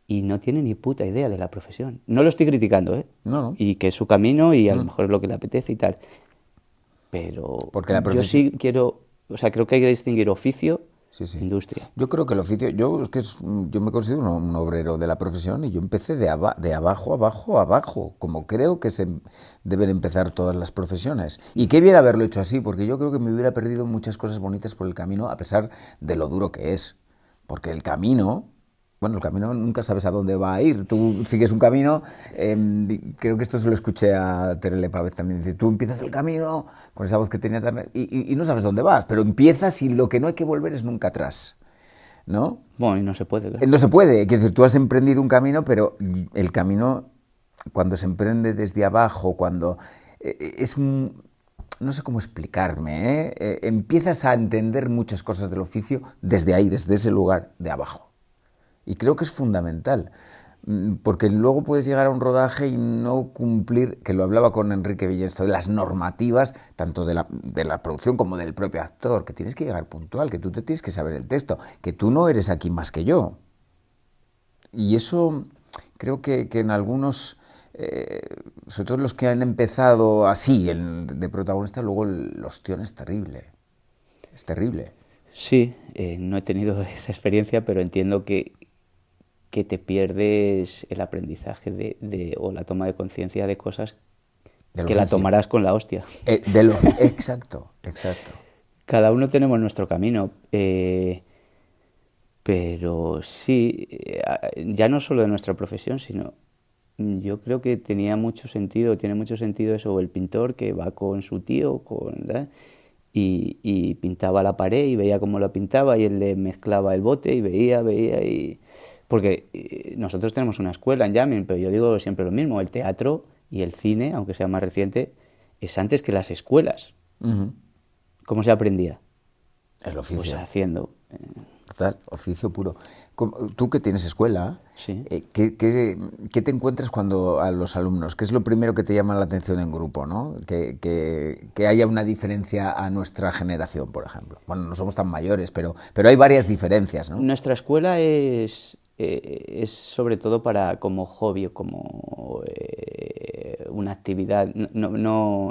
y no tiene ni puta idea de la profesión. No lo estoy criticando, ¿eh? No, no. Y que es su camino y a lo mejor es lo que le apetece y tal. Pero Porque la yo profesión... sí quiero, o sea, creo que hay que distinguir oficio Sí, e sí. industria. Yo creo que el oficio, yo es que yo me considero un obrero de la profesión y yo empecé de abajo, abajo, abajo, como creo que se deben empezar todas las profesiones. Y qué bien haberlo hecho así, porque yo creo que me hubiera perdido muchas cosas bonitas por el camino, a pesar de lo duro que es. Porque el camino, bueno, el camino nunca sabes a dónde va a ir. Tú sigues un camino, creo que esto se lo escuché a Terele Pávez también. Dice, tú empiezas el camino con esa voz que tenía y no sabes dónde vas, pero empiezas y lo que no hay que volver es nunca atrás, ¿no? Bueno, y no se puede, claro. No se puede, es decir, tú has emprendido un camino, pero el camino, cuando se emprende desde abajo, cuando es un, no sé cómo explicarme, ¿eh? Empiezas a entender muchas cosas del oficio desde ahí, desde ese lugar de abajo. Y creo que es fundamental, porque luego puedes llegar a un rodaje y no cumplir, que lo hablaba con Enrique Villensto, de las normativas, tanto de la producción como del propio actor, que tienes que llegar puntual, que tú te tienes que saber el texto, que tú no eres aquí más que yo. Y eso creo que en algunos, sobre todo los que han empezado así, de protagonista, luego el ostión es terrible. Es terrible. Sí, no he tenido esa experiencia, pero entiendo que te pierdes el aprendizaje o la toma de conciencia de cosas Del que la oficio. tomarás con la hostia. Exacto, exacto. Cada uno tenemos nuestro camino, pero sí, ya no solo de nuestra profesión, sino yo creo que tenía mucho sentido, tiene mucho sentido eso, el pintor que va con su tío, y pintaba la pared y veía cómo lo pintaba y él le mezclaba el bote y veía y... Porque nosotros tenemos una escuela en Yamin, pero yo digo siempre lo mismo, el teatro y el cine, aunque sea más reciente, es antes que las escuelas. Ujú. ¿Cómo se aprendía? El Pues oficio. haciendo. Total, oficio puro. Tú que tienes escuela, Sí. ¿qué te encuentras cuando a los alumnos? ¿Qué es lo primero que te llama la atención en grupo, ¿no? Que haya una diferencia a nuestra generación, por ejemplo. Bueno, no somos tan mayores, pero hay varias diferencias, ¿no? Nuestra escuela es sobre todo para como hobby, como una actividad,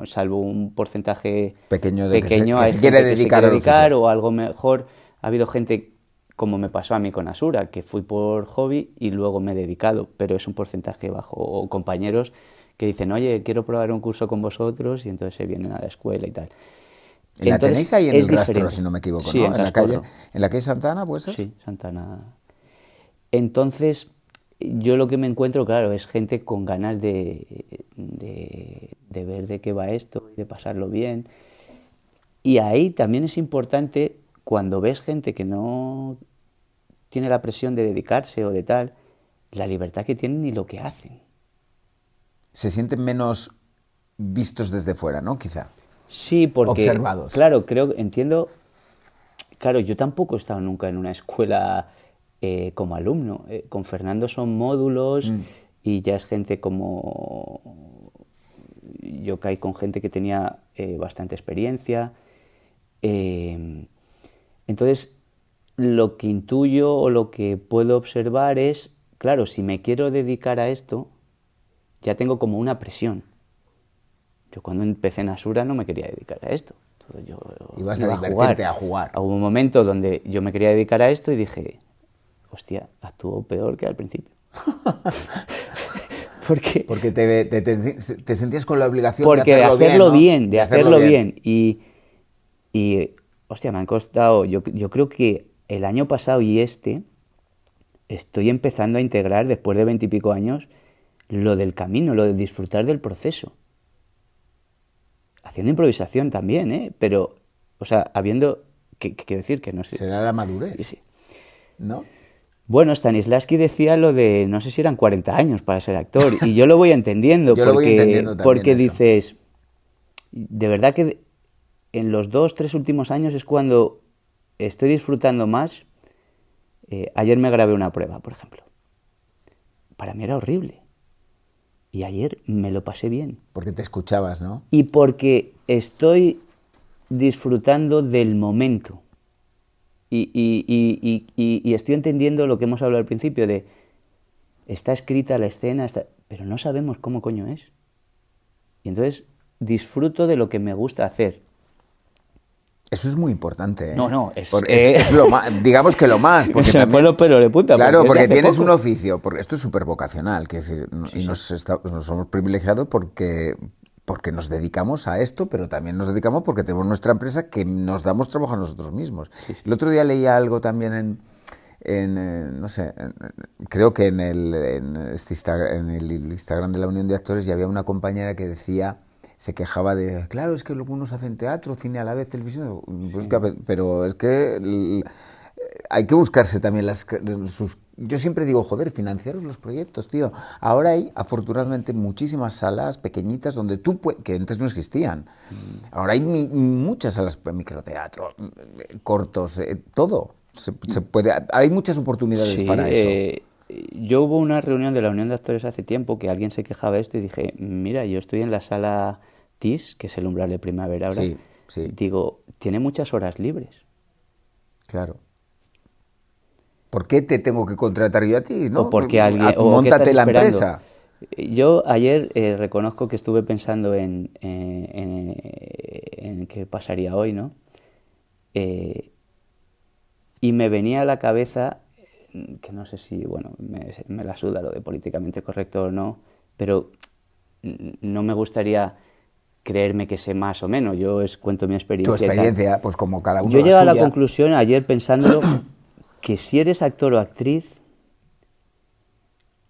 salvo un porcentaje Pequeño de pequeño, que hay se quiere gente que se dedicar quiere al oficio. dedicar o algo mejor. Ha habido gente, como me pasó a mí con Asura, que fui por hobby y luego me he dedicado, pero es un porcentaje bajo. O compañeros que dicen, oye, quiero probar un curso con vosotros y entonces se vienen a la escuela y tal. La tenéis Entonces ahí en el es rastro, si diferente. no me equivoco, Sí, ¿no? en Trascorro. En la calle Santana, ¿puede ser? Sí, Santana. Entonces, yo lo que me encuentro, claro, es gente con ganas de ver de qué va esto y de pasarlo bien. Y ahí también es importante, cuando ves gente que no tiene la presión de dedicarse o de tal, la libertad que tienen y lo que hacen. Se sienten menos vistos desde fuera, ¿no? Quizá. Sí, porque, Observados. claro, entiendo, claro, yo tampoco he estado nunca en una escuela como alumno. Con Fernando son módulos y ya es gente como... Yo caí con gente que tenía bastante experiencia. Eh, entonces, lo que intuyo o lo que puedo observar es, claro, si me quiero dedicar a esto, ya tengo como una presión. Yo cuando empecé en Asura no me quería dedicar a esto. Entonces yo Y vas a iba a jugar. divertirte a jugar. Hubo un momento donde yo me quería dedicar a esto y dije, hostia, actúo peor que al principio. Porque, Porque te sentías con la obligación de porque de hacerlo bien, hacerlo ¿no? bien, de De hacerlo hacerlo bien. bien. Hostia, me han costado, yo creo que el año pasado y estoy empezando a integrar, después de 20 y pico años, lo del camino, lo de disfrutar del proceso. Haciendo improvisación también, ¿eh? Pero, o sea, habiendo ¿Qué quiero decir? Que no sé. Será la madurez, Sí. ¿no? Bueno, Stanislavski decía lo de, no sé si eran 40 años para ser actor, y yo lo voy entendiendo, Yo lo voy entendiendo también porque eso. dices, de verdad que en los 2, 3 últimos años es cuando estoy disfrutando más. Ayer me grabé una prueba, por ejemplo. Para mí era horrible. Y ayer me lo pasé bien. Porque te escuchabas, ¿no? Y porque estoy disfrutando del momento. Y estoy entendiendo lo que hemos hablado al principio de, está escrita la escena, pero no sabemos cómo coño es. Y entonces disfruto de lo que me gusta hacer. Eso es muy importante, ¿eh? No, Es lo más, digamos que lo más, porque se me fue también... los pelos de punta. Claro, porque es de hace tienes un poco. oficio, porque esto es súper vocacional, quiero decir, Sí, y sí. nos somos privilegiados porque nos dedicamos a esto, pero también nos dedicamos porque tenemos nuestra empresa que nos damos trabajo a nosotros mismos. Sí, sí. El otro día leía algo también no sé, creo que en el Instagram de la Unión de Actores, y había una compañera que decía, se quejaba de, claro, es que algunos hacen teatro, cine a la vez, televisión, pues, pero es que hay que buscarse también sus... Yo siempre digo, joder, financiaros los proyectos, tío. Ahora hay, afortunadamente, muchísimas salas pequeñitas donde que antes no existían. Ahora hay muchas salas, microteatro, cortos, todo. Se puede, hay muchas oportunidades Sí, para eso. yo hubo una reunión de la Unión de Actores hace tiempo que alguien se quejaba de esto y dije, mira, yo estoy en la sala TIS, que es el umbral de primavera ahora, Sí, sí, digo, tiene muchas horas libres. claro. ¿Por qué te tengo que contratar yo a ti, O no? porque alguien, o qué estás Móntate la esperando. empresa. Yo ayer reconozco que estuve pensando en qué pasaría hoy, ¿no? Eh, y me venía a la cabeza, que no sé si, bueno, me la suda lo de políticamente correcto o no, pero no me gustaría creerme que sé más o menos. Yo cuento mi Tu experiencia y tal. experiencia, pues como cada Yo uno he la llegado a la suya. conclusión ayer pensándolo que si eres actor o actriz,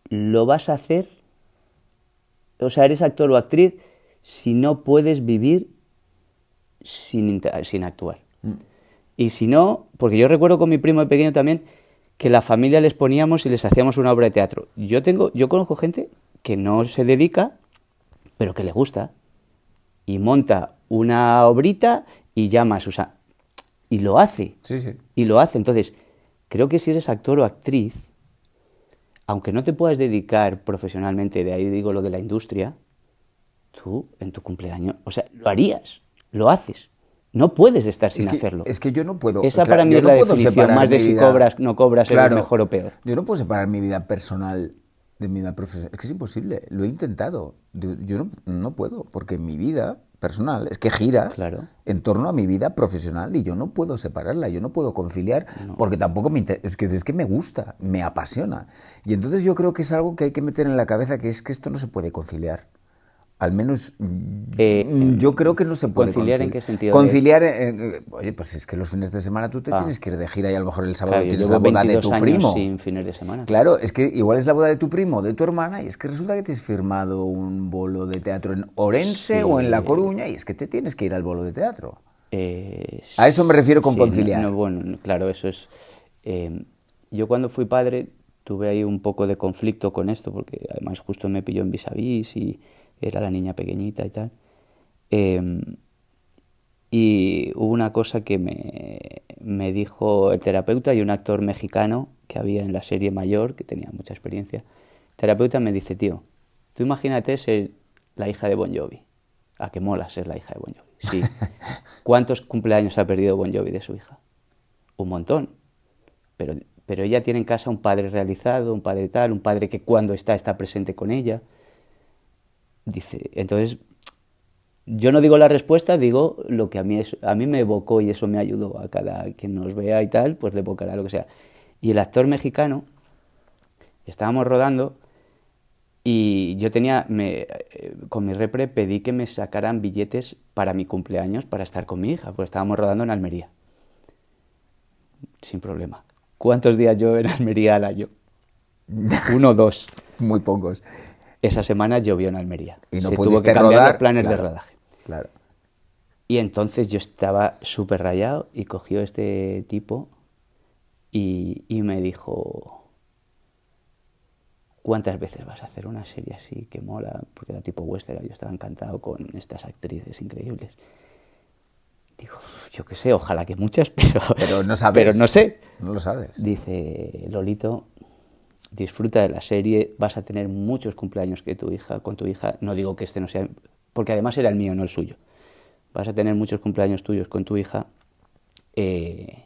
lo vas a hacer, o sea, eres actor o actriz si no puedes vivir sin actuar. Y si no, porque yo recuerdo con mi primo de pequeño también que la familia les poníamos y les hacíamos una obra de teatro. Yo conozco gente que no se dedica, pero que le gusta y monta una obrita y llama a sus y lo hace. Sí, sí. Y lo hace. Entonces, creo que si eres actor o actriz, aunque no te puedas dedicar profesionalmente, de ahí digo lo de la industria, tú en tu cumpleaños, o sea, lo harías, lo haces. No puedes estar sin hacerlo. Es que yo no puedo, Esa para claro, mí yo es la no puedo definición, separar más de mi si vida, cobras, no cobras, eres claro, mejor o peor. yo no puedo separar mi vida personal de mi vida profesional. Es que es imposible, lo he intentado. Yo no puedo, porque mi vida personal es que gira Claro, en torno a mi vida profesional y yo no puedo separarla, yo no puedo conciliar, no. porque tampoco es que me gusta, me apasiona. Y entonces yo creo que es algo que hay que meter en la cabeza, que es que esto no se puede conciliar. Al menos yo creo que no se puede ¿Conciliar en conciliar. qué sentido? Conciliar, oye, pues es que los fines de semana tú te Ah, tienes que ir de gira y a lo mejor el sábado claro, yo tienes la llevo boda de 22 tu años primo. sin fines de semana, claro. Claro, es que igual es la boda de tu primo o de tu hermana y es que resulta que te has firmado un bolo de teatro en Orense o en La Sí, Coruña y es que te tienes que ir al bolo de teatro. eh, A eso me refiero con sí, conciliar. bueno, claro, eso es. Yo cuando fui padre tuve ahí un poco de conflicto con esto, porque además justo me pilló en vis a vis y era la niña pequeñita y tal. Eh, y hubo una cosa que me dijo el terapeuta y un actor mexicano que había en la serie mayor, que tenía mucha experiencia. El terapeuta me dice, tío, tú imagínate ser la hija de Bon Jovi. ¿A qué mola ser la hija de Bon Jovi? Sí. ¿Cuántos cumpleaños ha perdido Bon Jovi de su hija? Un montón. Pero, pero ella tiene en casa un padre realizado, un padre tal, un padre que cuando está presente con ella. Dice, entonces, yo no digo la respuesta, digo lo que a mí me evocó y eso me ayudó a cada quien nos vea y tal, pues le evocará lo que sea. Y el actor mexicano, estábamos rodando y yo con mi repre pedí que me sacaran billetes para mi cumpleaños para estar con mi hija, pues estábamos rodando en Almería. Sin problema. ¿Cuántos días yo en Almería al año? 1 o 2. Muy pocos. Esa semana llovió en Almería. Y no Se tuvo que pudiste cambiar los rodar, planes de claro, rodaje. claro. Y entonces yo estaba súper rayado y cogió este tipo y me dijo, ¿cuántas veces vas a hacer una serie así que mola? Porque era tipo western, yo estaba encantado con estas actrices increíbles. Digo, yo qué sé, ojalá que muchas, Pero no pero no sabes, sé. no lo sabes. Dice, Lolito, disfruta de la serie, vas a tener muchos cumpleaños que tu hija, con tu hija. No digo que este no sea, porque además era el mío, no el suyo. Vas a tener muchos cumpleaños tuyos con tu hija. Eh,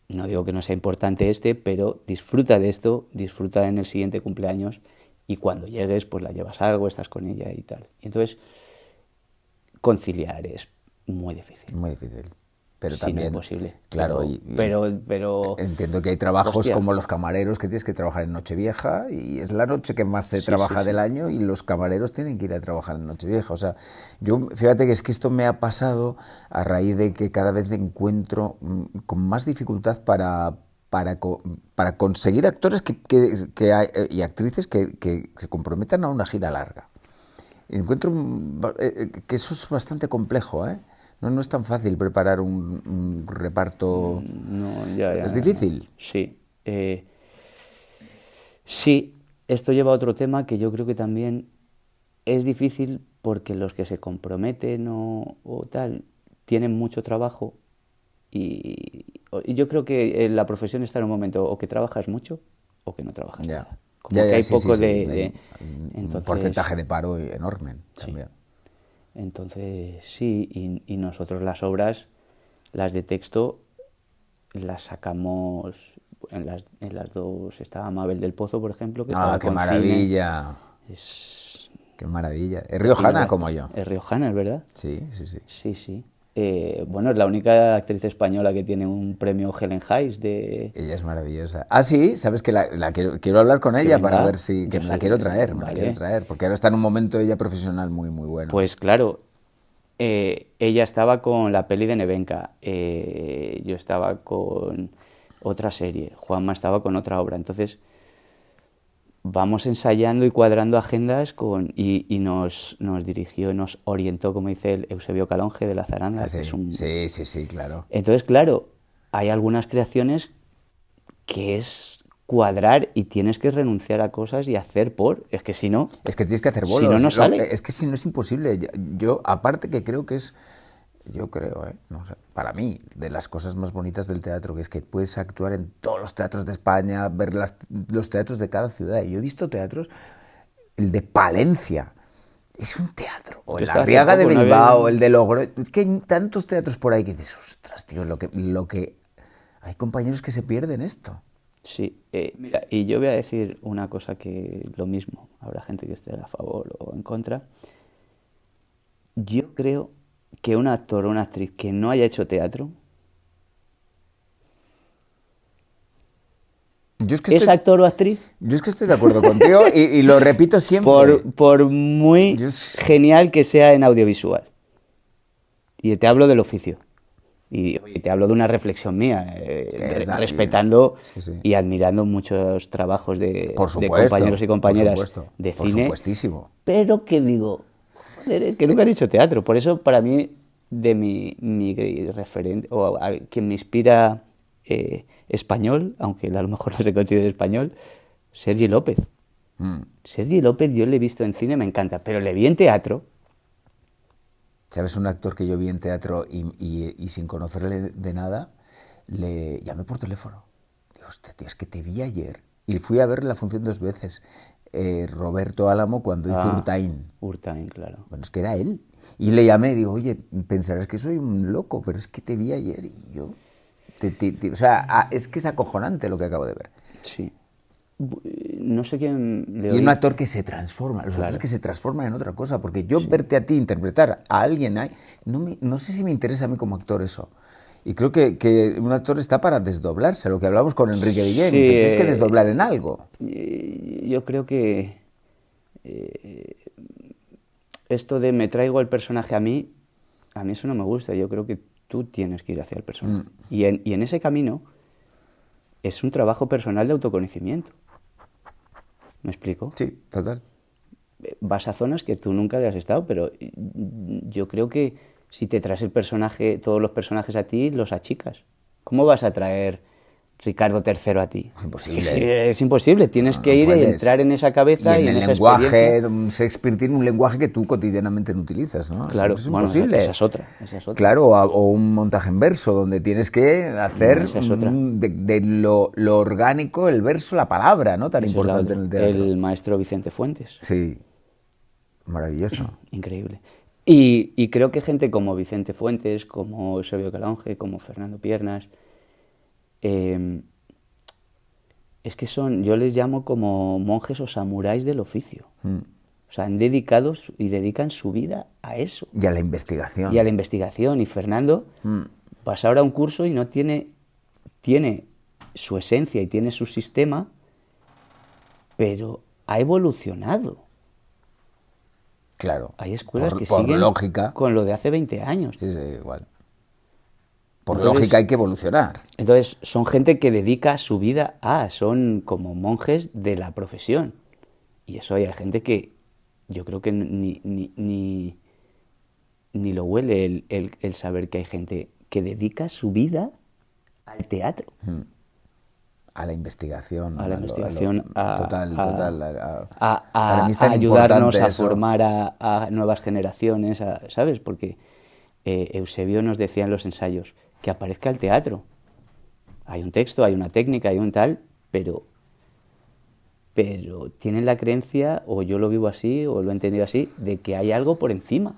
no digo que no sea importante este, pero disfruta de esto, disfruta en el siguiente cumpleaños y cuando llegues pues la llevas algo, estás con ella y tal. Y entonces conciliar es muy difícil, Muy difícil. Pero si no también, imposible. claro, Pero, entiendo que hay trabajos hostia, como los camareros que tienes que trabajar en Nochevieja y es la noche que más se sí, sí, trabaja del sí. año y los camareros tienen que ir a trabajar en Nochevieja. O sea, yo, fíjate que es que esto me ha pasado a raíz de que cada vez encuentro con más dificultad para, para conseguir actores y actrices que se comprometan a una gira larga. Encuentro que eso es bastante complejo, ¿eh? No, no es tan fácil preparar un reparto. No, ya, Es ya, difícil. sí. Sí, esto lleva a otro tema que yo creo que también es difícil porque los que se comprometen o tal tienen mucho trabajo y yo creo que la profesión está en un momento o que trabajas mucho o que no trabajas Ya. nada. Ya, Como que ya, hay sí, sí, poco sí. de... Hay un Entonces, porcentaje de paro enorme sí. también. Entonces, sí, y nosotros las obras, las de texto, las sacamos en las dos. Estaba Mabel del Pozo, por ejemplo, que Ah, estaba qué con cine. maravilla. Es, Qué maravilla. Es y no riojana la, como yo. es riojana, ¿es verdad? Sí, sí, sí. Sí, sí. Bueno, es la única actriz española que tiene un premio Helen Hayes de... Ella es maravillosa. Ah, sí, sabes que quiero hablar con Que ella para ver venga, si. Que yo me la sé quiero que... traer, me la quiero Vale. traer. Porque ahora está en un momento ella profesional muy, muy bueno. Pues claro, ella estaba con la peli de Nevenka, yo estaba con otra serie, Juanma estaba con otra obra. Entonces vamos ensayando y cuadrando agendas y nos dirigió, nos orientó, como dice el Eusebio Calonge de La Ah, Zaranda, que es sí, un... sí, sí, sí, claro. Entonces, claro, hay algunas creaciones que es cuadrar y tienes que renunciar a cosas y hacer por... Es que si no, Es que tienes que hacer si no, bolos. no sale. Es que si no es imposible. Yo, aparte que creo que es, yo creo, no sé, para mí, de las cosas más bonitas del teatro, que es que puedes actuar en todos los teatros de España, ver los teatros de cada ciudad. Y yo he visto teatros, el de Palencia, es un teatro. O Yo el estaba hace Arriaga de poco, una vez... Bilbao, el de Logroño. Es que hay tantos teatros por ahí que dices, ostras, tío, lo que... Hay compañeros que se pierden esto. Sí, mira, y yo voy a decir una cosa que lo mismo, habrá gente que esté a favor o en contra. Yo creo que un actor o una actriz que no haya hecho teatro Yo es que es estoy, actor o actriz yo es que estoy de acuerdo contigo y lo repito siempre. por muy Yo, genial que sea en audiovisual. Y te hablo del oficio. Y oye, te hablo de una reflexión mía, que es, respetando sí, sí. y admirando muchos trabajos de compañeros y Por compañeras supuesto, de por cine, supuestísimo. pero que digo, joder, que nunca han hecho teatro. Por eso, para mí, de mi referente, o quien me inspira español, aunque él a lo mejor no se considere español, Sergi López. Mm. Sergi López yo le he visto en cine, me encanta, pero le vi en teatro. ¿Sabes un actor que yo vi en teatro y sin conocerle de nada, le llamé por teléfono? Digo, hostia, tío, es que te vi ayer. Y fui a ver la función dos veces. Roberto Álamo cuando hizo Ah, Urtain. Urtain, claro. Bueno, es que era él. Y le llamé y digo, oye, pensarás que soy un loco, pero es que te vi ayer y yo... o sea, es que es acojonante lo que acabo de ver. Sí. No sé quién le Y un oí. actor que se transforma, los actores Claro, que se transforman en otra cosa, porque yo sí. verte a ti interpretar a alguien, no sé si me interesa a mí como actor eso. Y creo que un actor está para desdoblarse, lo que hablamos con Enrique Sí, Guillén, te tienes que desdoblar en algo. yo creo que esto de me traigo el personaje a mí eso no me gusta. Yo creo que tú tienes que ir hacia el personaje. Y en ese camino es un trabajo personal de autoconocimiento. ¿Me explico? Sí, total. vas a zonas que tú nunca habías estado, pero yo creo que si te traes el personaje, todos los personajes a ti, los achicas. ¿Cómo vas a traer Ricardo III a ti? Es Es que imposible, sí, ¿eh? es imposible, tienes No, que no ir y puedes. entrar en esa Y cabeza y en en el esa experiencia. lenguaje, Shakespeare tiene un lenguaje que tú cotidianamente no utilizas, ¿no? Claro, Es bueno, esa imposible. es otra, esa es otra. Claro, o un montaje en verso, donde tienes que No, hacer esa es otra. de lo orgánico, el verso, la palabra, ¿no? Tan Eso es la importante en otra. el teatro. El maestro Vicente Fuentes. Sí, maravilloso. Increíble. Y creo que gente como Vicente Fuentes, como Eusebio Calonge, como Fernando Piernas, eh, es que son, yo les llamo como monjes o samuráis del oficio. O sea, han dedicado y dedican su vida a eso Y a la y a la investigación. investigación. Y Fernando pasa ahora un curso y no tiene su esencia y tiene su sistema, pero ha evolucionado. Claro, Hay escuelas que por siguen lógica. con lo de hace 20 años. Sí, sí, igual. Por lógica Entonces, hay que evolucionar. entonces son gente que dedica su vida son como monjes de la profesión. Y eso hay gente que yo creo que ni lo huele el saber que hay gente que dedica su vida al teatro, A la investigación, a la investigación, total, total. Para mí es a tan ayudarnos importante a eso. formar a nuevas generaciones, ¿sabes? Porque Eusebio nos decía en los ensayos que aparezca el teatro. Hay un texto, hay una técnica, hay un tal, pero tienen la creencia, o yo lo vivo así, o lo he entendido así, de que hay algo por encima,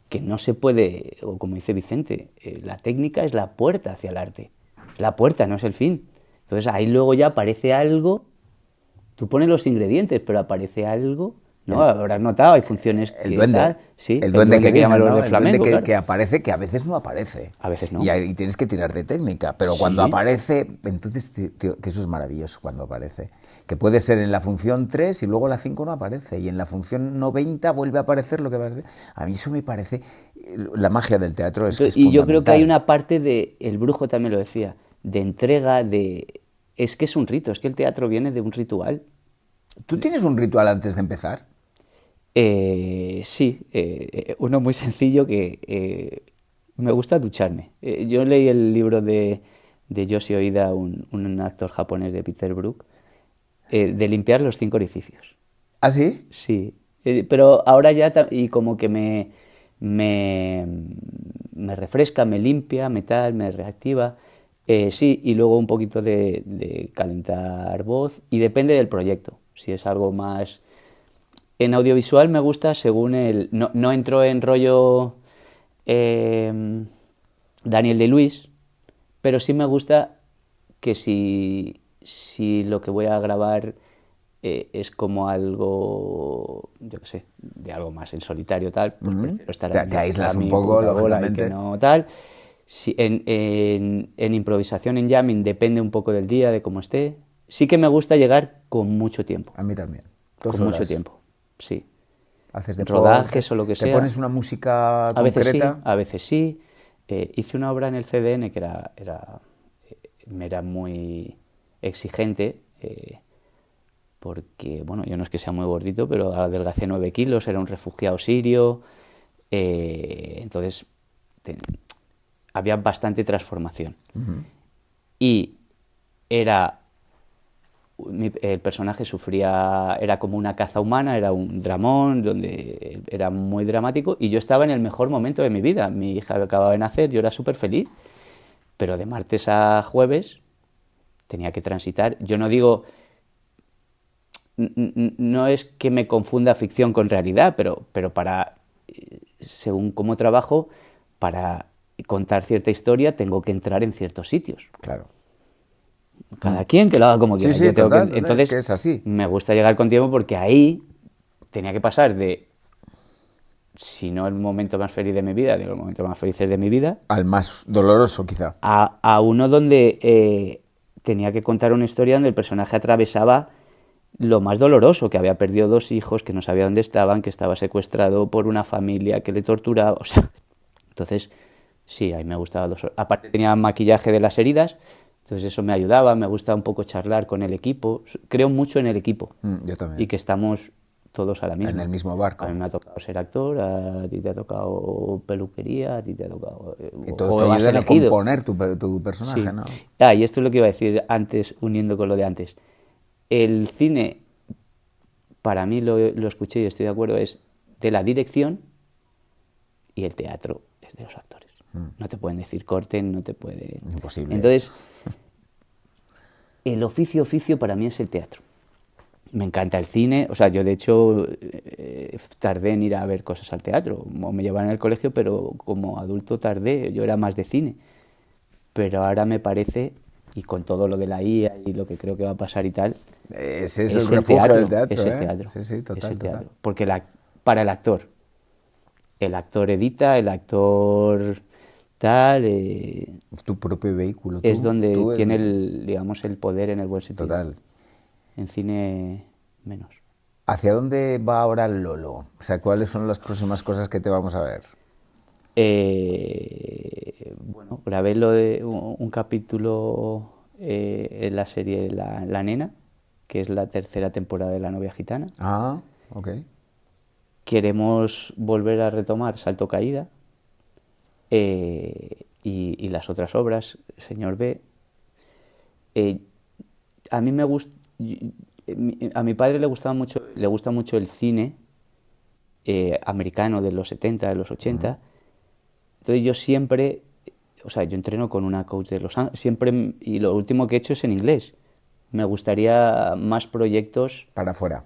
que no se puede, o como dice Vicente, la técnica es la puerta hacia el arte. La puerta, no es el fin. Entonces ahí luego ya aparece algo, tú pones los ingredientes, pero aparece algo, ¿no? El, Habrás notado, hay funciones el que duende. tal, sí, El el duende que duende que llaman dices, los ¿no? de El duende flamenco, claro. que aparece, que a veces no aparece. A veces Y no. ahí tienes que tirar de técnica. Pero cuando Sí, aparece, entonces, tío, que eso es maravilloso cuando aparece. Que puede ser en la función 3 y luego la 5 no aparece. Y en la función 90 vuelve a aparecer lo que aparece. A mí eso me parece. La magia del teatro es que entonces, es y yo creo que hay fundamental. una parte de, el brujo también lo decía, de entrega, de... Es que es un rito, es que el teatro viene de un ritual. ¿Tú tienes un ritual antes de empezar? Sí, uno muy sencillo que me gusta ducharme. Yo leí el libro de Yoshi Oida, un actor japonés de Peter Brook, de limpiar los 5 orificios. ¿Ah, sí? Sí, pero ahora ya, y como que me, me refresca, me limpia, me reactiva. Sí, y luego un poquito de calentar voz, y depende del proyecto. Si es algo más... En audiovisual me gusta según el... No, no entro en rollo Daniel de Luis, pero sí me gusta que si lo que voy a grabar es como algo, yo qué sé, de algo más en solitario tal, pues prefiero estar Te, en te a aíslas un mi poco, puta bola y que lógicamente. no tal. Si en improvisación, en jamming, depende un poco del día, de cómo esté. Sí que me gusta llegar con mucho tiempo, A mí también. Dos con mucho horas. tiempo, sí. Haces deporte. Rodajes o lo que ¿Te sea. pones una música A veces sí, concreta? a veces sí. Hice una obra en el CDN que era muy exigente, porque, bueno, yo no es que sea muy gordito, pero adelgacé 9 kilos, era un refugiado sirio, entonces te- había bastante transformación. Y era el personaje sufría, era como una caza humana, era un dramón, donde era muy dramático, y yo estaba en el mejor momento de mi vida. Mi hija acababa de nacer, yo era súper feliz, pero de martes a jueves tenía que transitar. Yo no digo, no es que me confunda ficción con realidad, pero para, según cómo trabajo, para contar cierta historia tengo que entrar en ciertos sitios. Claro. Cada quien que lo haga como Sí, quiera. sí, Yo tengo que, total, total, es que entonces, es así. me gusta llegar con tiempo porque ahí tenía que pasar de, si no el momento más feliz de mi vida, de los momentos más felices de mi vida, Al más doloroso, quizá. a uno donde tenía que contar una historia donde el personaje atravesaba lo más doloroso, que había perdido 2 hijos, que no sabía dónde estaban, que estaba secuestrado por una familia que le torturaba, o sea, entonces, sí, a mí me gustaba 2 horas. Aparte tenía maquillaje de las heridas, entonces eso me ayudaba, me gusta un poco charlar con el equipo, creo mucho en el equipo Yo y también. que estamos todos a la misma. En el mismo barco. A mí me ha tocado ser actor, a ti te ha tocado peluquería, a ti te ha tocado... Y todo o esto has ayuda a elegido. componer tu personaje, Sí. ¿no? Y esto es lo que iba a decir antes, uniendo con lo de antes. El cine, para mí lo escuché y estoy de acuerdo, es de la dirección, y el teatro es de los actores. No te pueden decir corten, no te pueden... Imposible. Entonces, el oficio para mí es el teatro. Me encanta el cine, o sea, yo de hecho tardé en ir a ver cosas al teatro, o me llevaban al colegio, pero como adulto tardé, yo era más de cine. Pero ahora me parece, y con todo lo de la IA y lo que creo que va a pasar y tal, Ese es es el el refugio teatro, del teatro, es el ¿eh? teatro. Sí, sí, Es total, el total. teatro. Porque para el actor edita, el actor tal, Es tu propio vehículo, es donde tú tiene digamos, el poder en el buen sentido. Total. En cine, menos. ¿Hacia dónde va ahora Lolo? O sea, ¿cuáles son las próximas cosas que te vamos a ver? Bueno, grabé lo de un capítulo en la serie La Nena, que es la tercera temporada de La novia gitana. Ah, ok. Queremos volver a retomar Salto Caída y las otras obras, Señor B. Eh, a mí me gusta, a mi padre le gusta mucho el cine americano de los 70, de los 80. Entonces yo siempre, o sea, yo entreno con una coach de Los Ángeles, siempre, y lo último que he hecho es en inglés. Me gustaría más proyectos, Para afuera.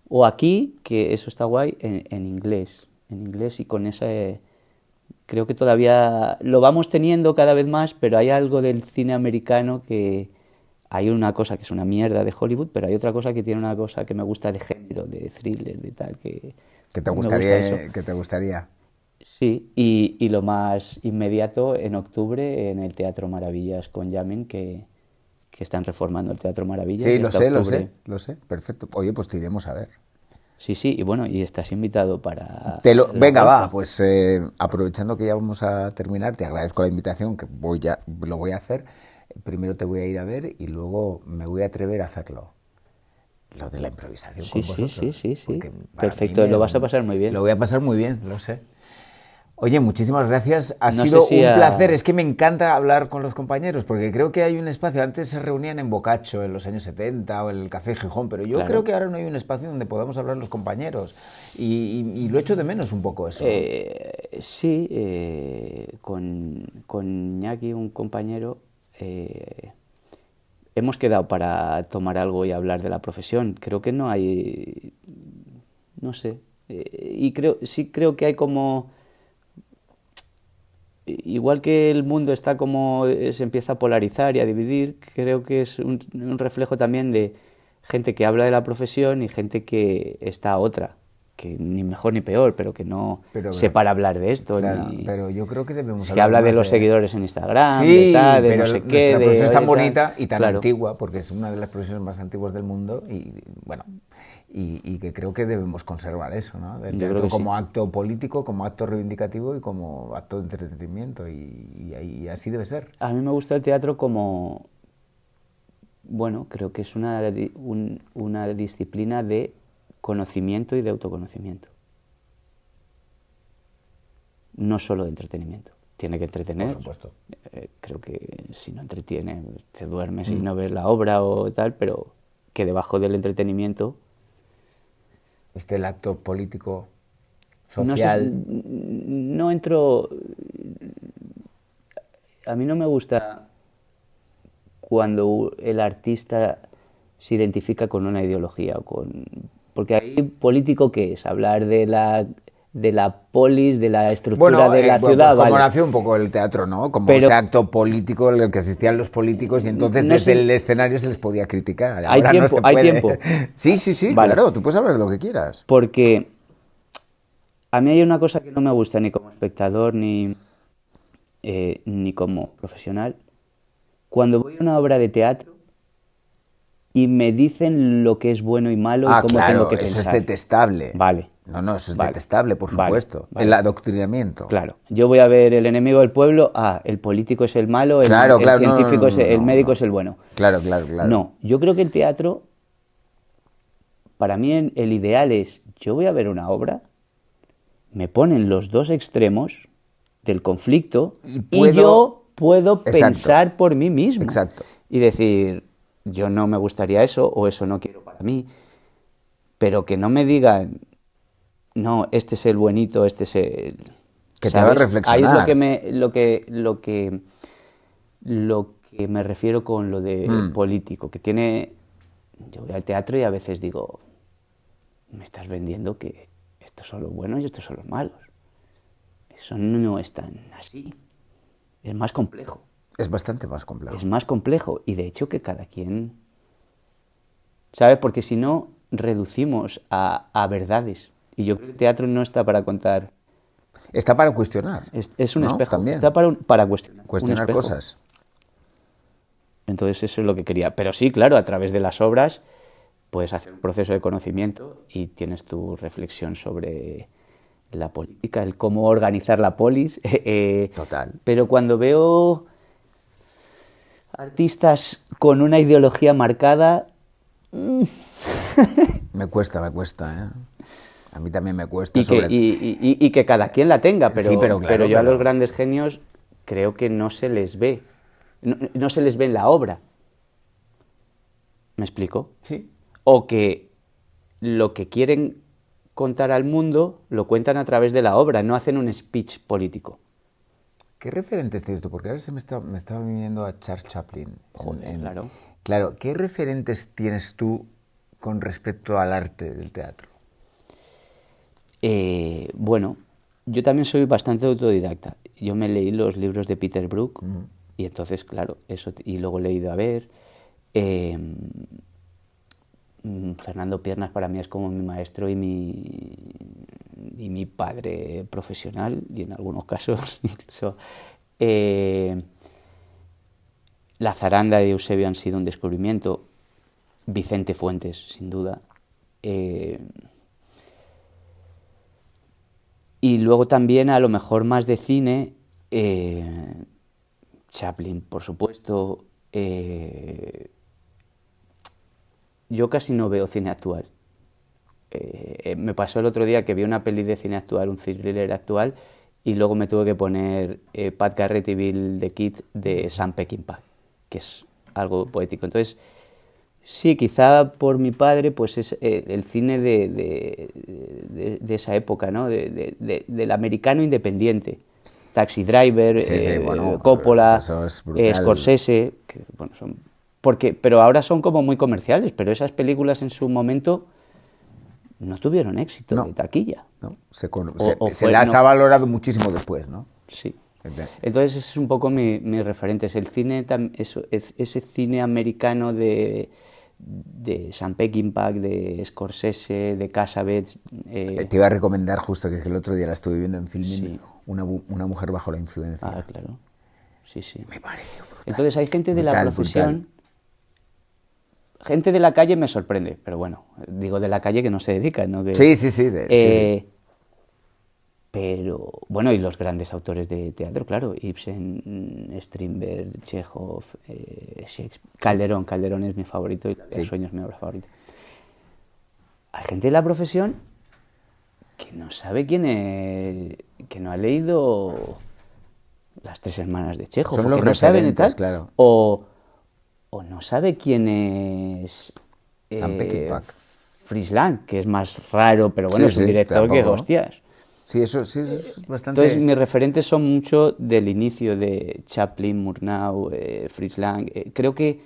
o aquí, que eso está guay, en inglés y con ese... Creo que todavía lo vamos teniendo cada vez más, pero hay algo del cine americano que... Hay una cosa que es una mierda de Hollywood, pero hay otra cosa que tiene una cosa que me gusta de género, de thriller, de tal, que ¿Qué te me gusta eso. gustaría? ¿Qué te gustaría? Sí, y lo más inmediato, en octubre, en el Teatro Maravillas con Yamin, que están reformando el Teatro Maravillas. Sí, Y lo hasta sé, octubre. lo sé. Perfecto. Oye, pues te iremos a ver. Sí, sí, y bueno, y estás invitado para la Venga, va, danza. pues aprovechando que ya vamos a terminar, te agradezco la invitación, que lo voy a hacer. Primero te voy a ir a ver y luego me voy a atrever a hacerlo. Lo de la improvisación Sí, con sí, vosotros. sí, sí, sí. Porque para mí Perfecto, lo vas a pasar muy bien. lo voy a pasar muy bien, lo sé. Oye, muchísimas gracias. Ha No sé sido si un placer. Es que me encanta hablar con los compañeros porque creo que hay un espacio. Antes se reunían en Boccaccio en los años 70 o en el Café Gijón, pero yo Claro. creo que ahora no hay un espacio donde podamos hablar los compañeros. Y lo echo de menos un poco eso. Sí, con Iñaki, un compañero, hemos quedado para tomar algo y hablar de la profesión. Creo que no hay, no sé, y sí creo que hay como, igual que el mundo está como, se empieza a polarizar y a dividir, creo que es un reflejo también de gente que habla de la profesión y gente que está a otra, que ni mejor ni peor, pero que no Pero, sepa hablar de esto. claro, Ni... pero yo creo que debemos Es que hablar habla de más los seguidores en Instagram, de Sí, tal, de pero no sé qué, nuestra profesión es tan oye, tal. bonita y tan Claro. antigua, porque es una de las profesiones más antiguas del mundo y bueno, y que creo que debemos conservar eso, ¿no? El Yo teatro creo que como sí. acto político, como acto reivindicativo y como acto de entretenimiento y así debe ser. A mí me gusta el teatro como, bueno, creo que es una disciplina de conocimiento y de autoconocimiento. No solo de entretenimiento. Tiene que entretener. Por supuesto. Creo que si no entretiene, te duermes y no ves la obra o tal, pero que debajo del entretenimiento... El acto político, No sé, social. no entro... A mí no me gusta cuando el artista se identifica con una ideología, porque ahí político ¿qué es? Hablar de la polis, de la estructura de la Bueno, ciudad, pues como vale. nació un poco el teatro, ¿no? Como Pero ese acto político en el que asistían los políticos y entonces no desde sé, el escenario se les podía criticar. hay Ahora no tiempo, se hay puede. tiempo. Sí, sí, sí, Vale, claro, tú puedes hablar de lo que quieras. porque a mí hay una cosa que no me gusta ni como espectador ni como profesional. Cuando voy a una obra de teatro y me dicen lo que es bueno y malo y cómo tengo Claro, que eso es pensar. detestable. Vale. No, eso es Vale. detestable, por Vale. supuesto. Vale. El adoctrinamiento. Claro, yo voy a ver El enemigo del pueblo, el político es el malo, Claro, el claro, científico el no, médico no. es el bueno. Claro, claro, claro. No, yo creo que el teatro, para mí el ideal es, yo voy a ver una obra, me ponen los dos extremos del conflicto y yo puedo Exacto. pensar por mí mismo. Exacto. Y decir, yo no me gustaría eso o eso no quiero para mí. Pero que no me digan, no, este es el buenito, este es el... Que te haga ¿sabes? Ahí es reflexionar. lo que me refiero con lo de político, que tiene... Yo voy al teatro y a veces digo, me estás vendiendo que estos son los buenos y estos son los malos. Eso no es tan así. Es más complejo. Es bastante más complejo. Es más complejo. Y de hecho que cada quien... ¿Sabes? Porque si no, reducimos a verdades. Y yo creo que el teatro no está para contar... Está para cuestionar. Es un ¿no? espejo. También. Está para cuestionar. Cuestionar cosas. Entonces eso es lo que quería. Pero sí, claro, a través de las obras puedes hacer un proceso de conocimiento y tienes tu reflexión sobre la política, el cómo organizar la polis. Total. Pero cuando veo artistas con una ideología marcada... Me cuesta, ¿eh? A mí también me cuesta. Y que cada quien la tenga, pero, sí, pero, claro, yo a los grandes genios creo que no se les ve. No se les ve en la obra. ¿Me explico? Sí. O que lo que quieren contar al mundo lo cuentan a través de la obra, no hacen un speech político. ¿Qué referentes tienes tú? Porque ahora me estaba viniendo a Charles Chaplin. Joder, claro. Claro, ¿qué referentes tienes tú con respecto al arte del teatro? Bueno, yo también soy bastante autodidacta. Yo me leí los libros de Peter Brook y entonces, claro, eso, y luego he ido a ver. Fernando Piernas para mí es como mi maestro y mi padre profesional, y en algunos casos incluso La zaranda de Eusebio han sido un descubrimiento. Vicente Fuentes, sin duda. Y luego también, a lo mejor más de cine, Chaplin, por supuesto. Yo casi no veo cine actual. Me pasó el otro día que vi una peli de cine actual, un thriller actual, y luego me tuve que poner Pat Garrett y Bill the Kid de Sam Peckinpah, que es algo poético. Entonces, sí, quizá por mi padre, pues es el cine de esa época, ¿no? Del americano independiente. Taxi Driver, Sí, bueno, Coppola, eso es brutal. Scorsese, que, bueno, pero ahora son como muy comerciales, pero esas películas en su momento no tuvieron éxito de taquilla. No, se las ha valorado muchísimo después, ¿no? Sí. Entonces ese es un poco mi referente, es el cine, ese cine americano de Sam Peckinpah, de Scorsese, de Cassavetes. Te iba a recomendar justo que el otro día la estuve viendo en Filmin, una mujer bajo la influencia. Ah, claro. Sí, sí. Me pareció brutal. Entonces hay gente de la profesión... Gente de la calle me sorprende, pero bueno, digo de la calle que no se dedica, ¿no? Que, sí. Sí. Pero, bueno, y los grandes autores de teatro, claro, Ibsen, Strindberg, Chekhov, Shakespeare, Calderón es mi favorito y El sueño es mi obra favorita. Hay gente de la profesión que no sabe quién es, que no ha leído Las tres hermanas de Chekhov, son o los que no saben y tal, claro. o no sabe quién es Sam Peckinpah. Fritz Lang, que es más raro, pero bueno, es un director que, hostias. Sí, eso es bastante... Entonces, mis referentes son mucho del inicio de Chaplin, Murnau, Fritz Lang. Creo que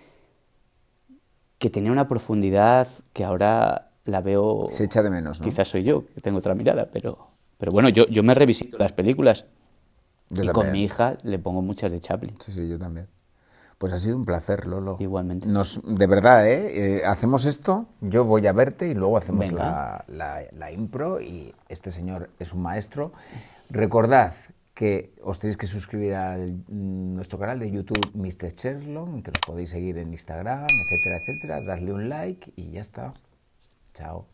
tenía una profundidad que ahora la veo... Se echa de menos, ¿no? Quizás soy yo, que tengo otra mirada, pero bueno, yo me revisito las películas. Yo y también. con mi hija le pongo muchas de Chaplin. Sí, yo también. Pues ha sido un placer, Lolo. Igualmente. De verdad, hacemos esto, yo voy a verte y luego hacemos la impro y este señor es un maestro. Recordad que os tenéis que suscribir a nuestro canal de YouTube Mr. Sherlock, que nos podéis seguir en Instagram, etcétera, etcétera. Dadle un like y ya está. Chao.